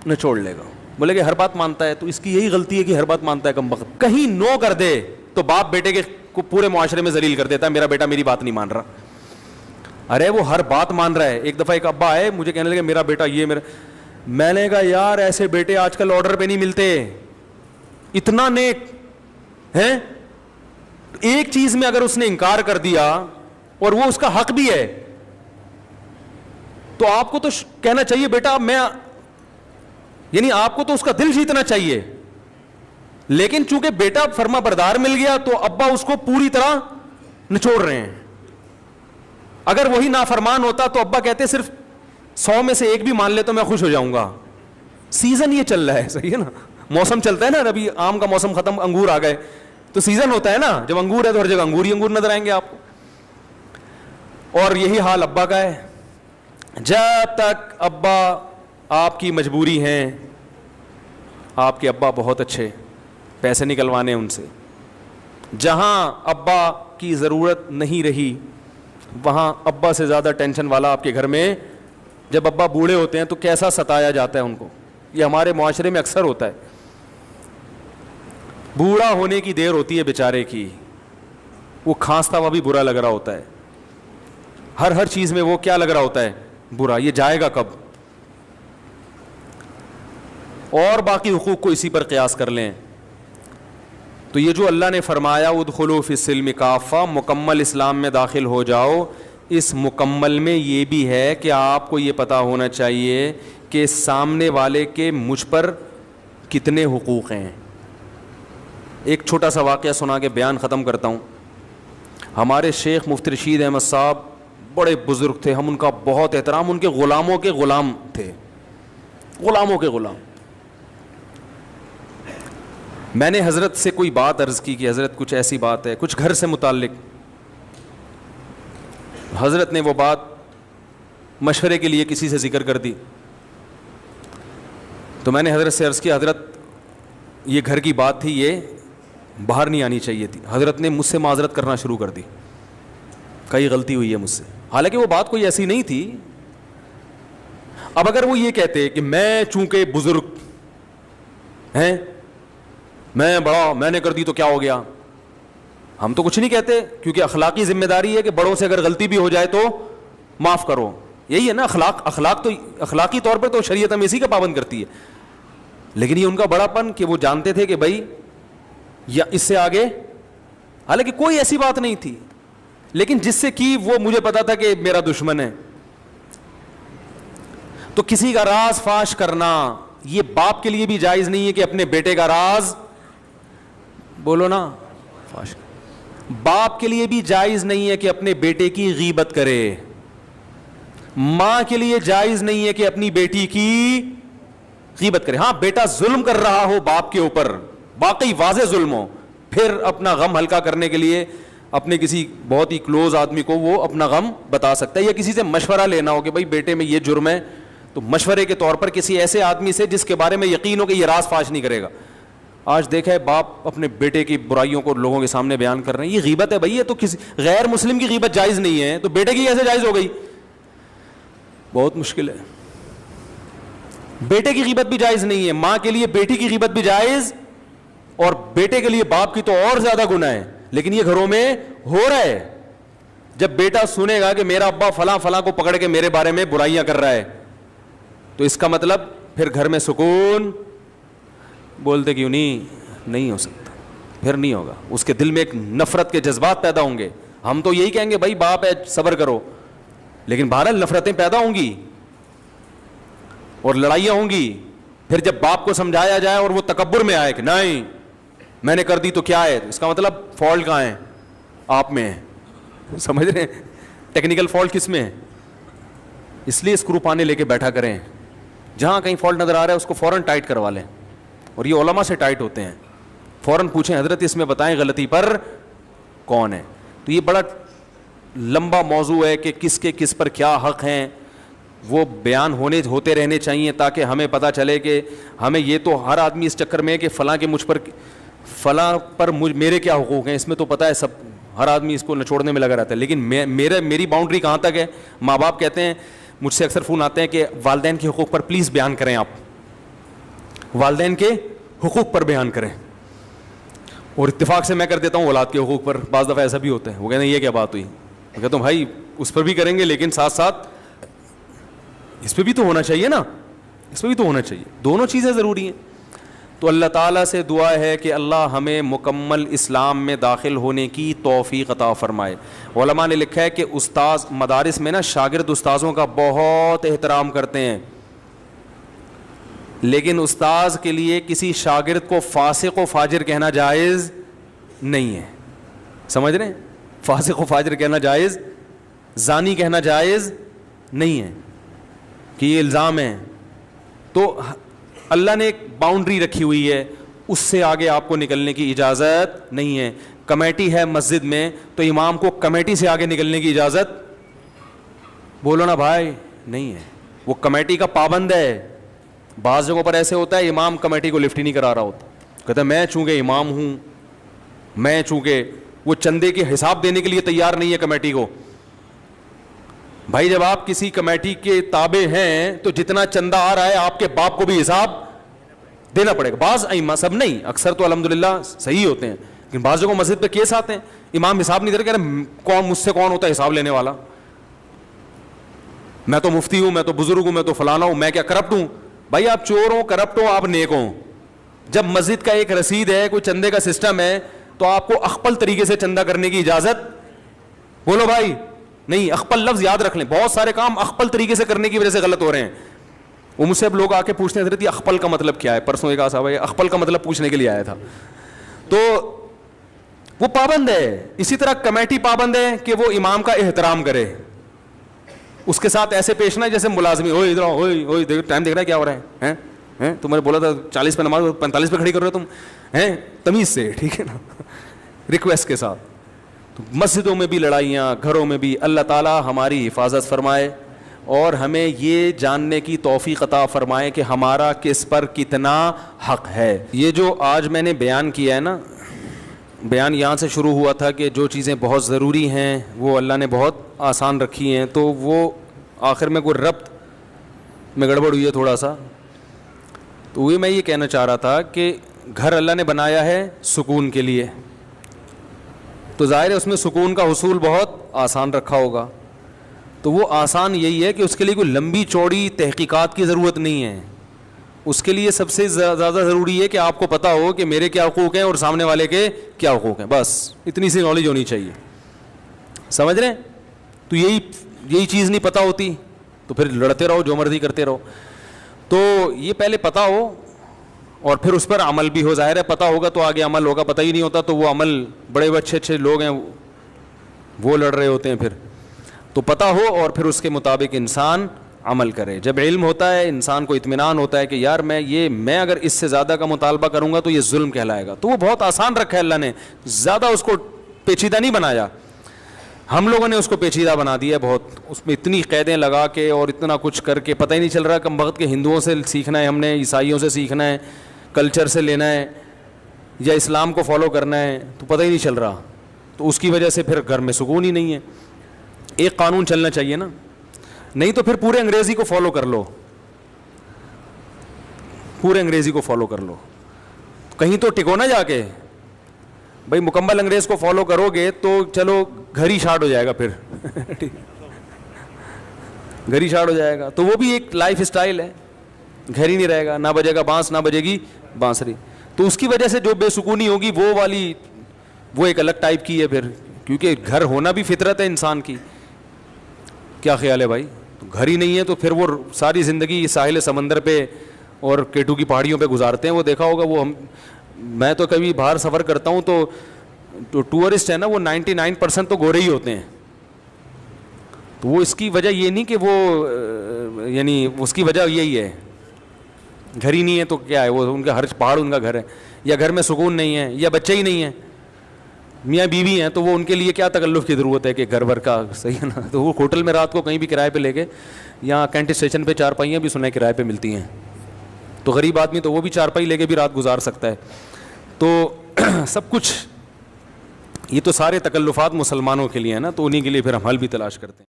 نچوڑ لے گا, بولے کہ ہر بات مانتا ہے, تو اس کی یہی غلطی ہے کہ ہر بات مانتا ہے کم وقت. کہیں نو کر دے تو باپ بیٹے کے کو پورے معاشرے میں ذلیل کر دیتا ہے, میرا بیٹا میری بات نہیں مان رہا. ارے وہ ہر بات مان رہا ہے. ایک دفعہ ایک ابا آئے مجھے کہنے لگے میرا بیٹا یہ میرا, میں نے کہا یار ایسے بیٹے آج کل آرڈر پہ نہیں ملتے, اتنا نیک ہیں. ایک چیز میں اگر اس نے انکار کر دیا اور وہ اس کا حق بھی ہے تو آپ کو تو کہنا چاہیے بیٹا میں, یعنی آپ کو تو اس کا دل جیتنا چاہیے. لیکن چونکہ بیٹا فرما بردار مل گیا تو ابا اس کو پوری طرح نچوڑ رہے ہیں. اگر وہی نافرمان ہوتا تو ابا کہتے صرف 100 میں سے ایک بھی مان لے تو میں خوش ہو جاؤں گا. سیزن یہ چل رہا ہے, صحیح ہے نا, موسم چلتا ہے نا, ابھی آم کا موسم ختم, انگور آ گئے, تو سیزن ہوتا ہے نا, جب انگور ہے تو ہر جگہ انگور ہی انگور نظر آئیں گے آپ کو. اور یہی حال ابا کا ہے. جب تک ابا آپ کی مجبوری ہیں, آپ کے ابا بہت اچھے, پیسے نکلوانے ان سے, جہاں ابا کی ضرورت نہیں رہی وہاں ابا سے زیادہ ٹینشن والا آپ کے گھر میں. جب ابا بوڑھے ہوتے ہیں تو کیسا ستایا جاتا ہے ان کو, یہ ہمارے معاشرے میں اکثر ہوتا ہے. بوڑھا ہونے کی دیر ہوتی ہے بیچارے کی, وہ کھانستا ہوا بھی برا لگ رہا ہوتا ہے, ہر چیز میں وہ کیا لگ رہا ہوتا ہے برا, یہ جائے گا کب. اور باقی حقوق کو اسی پر قیاس کر لیں. تو یہ جو اللہ نے فرمایا ادخلوا فی السلم کافہ, مکمل اسلام میں داخل ہو جاؤ, اس مکمل میں یہ بھی ہے کہ آپ کو یہ پتہ ہونا چاہیے کہ سامنے والے کے مجھ پر کتنے حقوق ہیں. ایک چھوٹا سا واقعہ سنا کے بیان ختم کرتا ہوں. ہمارے شیخ مفتی رشید احمد صاحب بڑے بزرگ تھے, ہم ان کا بہت احترام, ان کے غلاموں کے غلام تھے, غلاموں کے غلام. میں نے حضرت سے کوئی بات عرض کی کہ حضرت کچھ ایسی بات ہے, کچھ گھر سے متعلق. حضرت نے وہ بات مشورے کے لیے کسی سے ذکر کر دی. تو میں نے حضرت سے عرض کیا حضرت یہ گھر کی بات تھی, یہ باہر نہیں آنی چاہیے تھی. حضرت نے مجھ سے معذرت کرنا شروع کر دی, کئی غلطی ہوئی ہے مجھ سے, حالانکہ وہ بات کوئی ایسی نہیں تھی. اب اگر وہ یہ کہتے کہ میں چونکہ بزرگ ہیں, میں بڑا, میں نے کر دی تو کیا ہو گیا, ہم تو کچھ نہیں کہتے, کیونکہ اخلاقی ذمہ داری ہے کہ بڑوں سے اگر غلطی بھی ہو جائے تو معاف کرو. یہی ہے نا اخلاق تو اخلاقی طور پر تو شریعت ہمیں اسی کا پابند کرتی ہے. لیکن یہ ان کا بڑا پن کہ وہ جانتے تھے کہ بھائی یا اس سے آگے, حالانکہ کوئی ایسی بات نہیں تھی, لیکن جس سے کی وہ مجھے پتا تھا کہ میرا دشمن ہے. تو کسی کا راز فاش کرنا یہ باپ کے لیے بھی جائز نہیں ہے کہ اپنے بیٹے کا راز بولو نا فاش. باپ کے لیے بھی جائز نہیں ہے کہ اپنے بیٹے کی غیبت کرے, ماں کے لیے جائز نہیں ہے کہ اپنی بیٹی کی غیبت کرے. ہاں بیٹا ظلم کر رہا ہو باپ کے اوپر, واقعی واضح ظلم ہو, پھر اپنا غم ہلکا کرنے کے لیے اپنے کسی بہت ہی کلوز آدمی کو وہ اپنا غم بتا سکتا ہے, یا کسی سے مشورہ لینا ہو کہ بھائی بیٹے میں یہ جرم ہے, تو مشورے کے طور پر کسی ایسے آدمی سے جس کے بارے میں یقین ہو کہ یہ راز فاش نہیں کرے گا. آج دیکھا ہے باپ اپنے بیٹے کی برائیوں کو لوگوں کے سامنے بیان کر رہے ہیں, یہ غیبت ہے بھائی, یہ تو کسی غیر مسلم کی غیبت جائز نہیں ہے, تو بیٹے کی کیسے جائز ہو گئی؟ بہت مشکل ہے. بیٹے کی غیبت بھی جائز نہیں ہے, ماں کے لیے بیٹی کی غیبت بھی جائز, اور بیٹے کے لیے باپ کی تو اور زیادہ گناہ ہے. لیکن یہ گھروں میں ہو رہا ہے. جب بیٹا سنے گا کہ میرا ابا فلاں فلاں کو پکڑ کے میرے بارے میں برائیاں کر رہا ہے, تو اس کا مطلب پھر گھر میں سکون, بولتے کیوں نہیں ہو سکتا, پھر نہیں ہوگا. اس کے دل میں ایک نفرت کے جذبات پیدا ہوں گے. ہم تو یہی کہیں گے بھائی باپ ہے صبر کرو, لیکن بہرحال نفرتیں پیدا ہوں گی اور لڑائیاں ہوں گی. پھر جب باپ کو سمجھایا جائے اور وہ تکبر میں آئے کہ نہیں میں نے کر دی تو کیا ہے, اس کا مطلب فالٹ کہاں ہے؟ آپ میں ہے. سمجھ رہے ہیں ٹیکنیکل فالٹ کس میں ہے؟ اس لیے اسکرو پانے لے کے بیٹھا کریں, جہاں کہیں فالٹ نظر آ رہا ہے اس کو فوراً ٹائٹ کروا لیں, اور یہ علماء سے ٹائٹ ہوتے ہیں. فوراً پوچھیں حضرت اس میں بتائیں غلطی پر کون ہے. تو یہ بڑا لمبا موضوع ہے کہ کس کے کس پر کیا حق ہیں, وہ بیان ہوتے رہنے چاہیے تاکہ ہمیں پتہ چلے کہ ہمیں یہ تو ہر آدمی اس چکر میں ہے کہ فلاں کے مجھ پر فلاں پر میرے کیا حقوق ہیں, اس میں تو پتہ ہے سب, ہر آدمی اس کو نچوڑنے میں لگا رہتا ہے. لیکن میری باؤنڈری کہاں تک ہے؟ ماں باپ کہتے ہیں, مجھ سے اکثر فون آتے ہیں کہ والدین کے حقوق پر پلیز بیان کریں, آپ والدین کے حقوق پر بیان کریں. اور اتفاق سے میں کر دیتا ہوں اولاد کے حقوق پر. بعض دفعہ ایسا بھی ہوتا ہے, وہ کہتے ہیں یہ کیا بات ہوئی, میں کہتا ہوں بھائی اس پر بھی کریں گے لیکن ساتھ ساتھ اس پہ بھی تو ہونا چاہیے نا, اس پہ بھی تو ہونا چاہیے, دونوں چیزیں ضروری ہیں. تو اللہ تعالیٰ سے دعا ہے کہ اللہ ہمیں مکمل اسلام میں داخل ہونے کی توفیق عطا فرمائے. علماء نے لکھا ہے کہ استاذ مدارس میں نا شاگرد استاذوں کا بہت احترام کرتے ہیں, لیکن استاذ کے لیے کسی شاگرد کو فاسق و فاجر کہنا جائز نہیں ہے. سمجھ رہے ہیں, فاسق و فاجر کہنا جائز, زانی کہنا جائز نہیں ہے کہ یہ الزام ہے. تو اللہ نے ایک باؤنڈری رکھی ہوئی ہے, اس سے آگے آپ کو نکلنے کی اجازت نہیں ہے. کمیٹی ہے مسجد میں تو امام کو کمیٹی سے آگے نکلنے کی اجازت, بولو نا بھائی, نہیں ہے. وہ کمیٹی کا پابند ہے. بعض جگہوں پر ایسے ہوتا ہے امام کمیٹی کو لفٹ ہی نہیں کرا رہا ہوتا, کہتا ہے میں چونکہ امام ہوں, میں چونکہ, وہ چندے کے حساب دینے کے لیے تیار نہیں ہے کمیٹی کو. بھائی جب آپ کسی کمیٹی کے تابع ہیں تو جتنا چندہ آ رہا ہے آپ کے باپ کو بھی حساب دینا پڑے گا. بعض ائمہ, سب نہیں, اکثر تو الحمدللہ صحیح ہوتے ہیں, لیکن بعض جگہوں مسجد پہ کیس آتے ہیں امام حساب نہیں دے رہے, کہہ رہے کون مجھ سے کون ہوتا ہے حساب لینے والا, میں تو مفتی ہوں, میں تو بزرگ ہوں, میں تو فلانا ہوں, میں کیا کرپٹ ہوں؟ بھائی آپ چور ہوں, کرپٹ ہو, آپ نیک ہوں. جب مسجد کا ایک رسید ہے, کوئی چندے کا سسٹم ہے, تو آپ کو اخپل طریقے سے چندہ کرنے کی اجازت, بولو بھائی, نہیں. اخپل لفظ یاد رکھ لیں, بہت سارے کام اخپل طریقے سے کرنے کی وجہ سے غلط ہو رہے ہیں. وہ مجھ سے اب لوگ آ کے پوچھتے ہیں حضرت یہ اخپل کا مطلب کیا ہے, پرسوں ایک صاحب ہے اخپل کا مطلب پوچھنے کے لیے آیا تھا. تو وہ پابند ہے. اسی طرح کمیٹی پابند ہے کہ وہ امام کا احترام کرے, اس کے ساتھ ایسے پیش نہ جیسے ملازمی, اوئے ادھر آؤ, اوئے ٹائم دیکھ رہا ہے کیا ہو رہا ہے, ہیں تم نے بولا تھا 40 پہ نماز 45 پہ کھڑی کر رہے ہو تم, ہیں تمیز سے, ٹھیک ہے نا, ریکویسٹ کے ساتھ. تو مسجدوں میں بھی لڑائیاں, گھروں میں بھی. اللہ تعالیٰ ہماری حفاظت فرمائے اور ہمیں یہ جاننے کی توفیق عطا فرمائے کہ ہمارا کس پر کتنا حق ہے. یہ جو آج میں نے بیان کیا ہے نا, بیان یہاں سے شروع ہوا تھا کہ جو چیزیں بہت ضروری ہیں وہ اللہ نے بہت آسان رکھی ہیں, تو وہ آخر میں کوئی ربط میں گڑبڑ ہوئی ہے تھوڑا سا. تو وہ میں یہ کہنا چاہ رہا تھا کہ گھر اللہ نے بنایا ہے سکون کے لیے, تو ظاہر ہے اس میں سکون کا حصول بہت آسان رکھا ہوگا. تو وہ آسان یہی ہے کہ اس کے لیے کوئی لمبی چوڑی تحقیقات کی ضرورت نہیں ہے. اس کے لیے سب سے زیادہ ضروری ہے کہ آپ کو پتہ ہو کہ میرے کیا حقوق ہیں اور سامنے والے کے کیا حقوق ہیں, بس اتنی سی نالج ہونی چاہیے. سمجھ رہے ہیں؟ تو یہی چیز نہیں پتہ ہوتی تو پھر لڑتے رہو, جو مرضی کرتے رہو. تو یہ پہلے پتہ ہو, اور پھر اس پر عمل بھی ہو. ظاہر ہے پتہ ہوگا تو آگے عمل ہوگا, پتہ ہی نہیں ہوتا تو وہ عمل, بڑے اچھے اچھے لوگ ہیں وہ لڑ رہے ہوتے ہیں پھر. تو پتہ ہو اور پھر اس کے مطابق انسان عمل کرے. جب علم ہوتا ہے انسان کو اطمینان ہوتا ہے کہ یار میں اگر اس سے زیادہ کا مطالبہ کروں گا تو یہ ظلم کہلائے گا. تو وہ بہت آسان رکھا ہے اللہ نے, زیادہ اس کو پیچیدہ نہیں بنایا. ہم لوگوں نے اس کو پیچیدہ بنا دیا بہت, اس میں اتنی قیدیں لگا کے اور اتنا کچھ کر کے پتہ ہی نہیں چل رہا کم وقت کے ہندوؤں سے سیکھنا ہے ہم نے, عیسائیوں سے سیکھنا ہے, کلچر سے لینا ہے, یا اسلام کو فالو کرنا ہے, تو پتہ ہی نہیں چل رہا. تو اس کی وجہ سے پھر گھر میں سکون ہی نہیں ہے. ایک قانون چلنا چاہیے نا, نہیں تو پھر پورے انگریزی کو فالو کر لو, پورے انگریزی کو فالو کر لو, کہیں تو ٹکو نہ جا کے. بھائی مکمل انگریز کو فالو کرو گے تو چلو گھر ہی شارٹ ہو جائے گا, پھر گھر ہی شارٹ ہو جائے گا. تو وہ بھی ایک لائف اسٹائل ہے, گھر ہی نہیں رہے گا, نہ بجے گا بانس نہ بجے گی بانسری. تو اس کی وجہ سے جو بے سکونی ہوگی وہ والی, وہ ایک الگ ٹائپ کی ہے پھر, کیونکہ گھر ہونا بھی فطرت ہے انسان کی. کیا خیال ہے بھائی؟ تو گھر ہی نہیں ہے تو پھر وہ ساری زندگی ساحل سمندر پہ اور کیٹو کی پہاڑیوں پہ گزارتے ہیں. وہ دیکھا ہوگا, وہ میں تو کبھی باہر سفر کرتا ہوں تو ٹورسٹ ہے نا وہ 99% تو گورے ہی ہوتے ہیں. تو وہ اس کی وجہ یہ نہیں کہ وہ یعنی اس کی وجہ یہی ہے, گھر ہی نہیں ہے تو کیا ہے, وہ ان کا ہر پہاڑ ان کا گھر ہے, یا گھر میں سکون نہیں ہے, یا بچے ہی نہیں ہیں, میاں بیوی ہیں, تو وہ ان کے لیے کیا تکلف کی ضرورت ہے کہ گھر بھر کا, صحیح ہے نا. تو وہ ہوٹل میں رات کو کہیں بھی کرائے پہ لے کے, یہاں کینٹ اسٹیشن پہ چارپائیاں بھی سنے کرائے پہ ملتی ہیں, تو غریب آدمی تو وہ بھی چارپائی لے کے بھی رات گزار سکتا ہے. تو سب کچھ یہ تو سارے تکلفات مسلمانوں کے لیے ہیں نا, تو انہیں کے لیے پھر ہم حل بھی تلاش کرتے ہیں.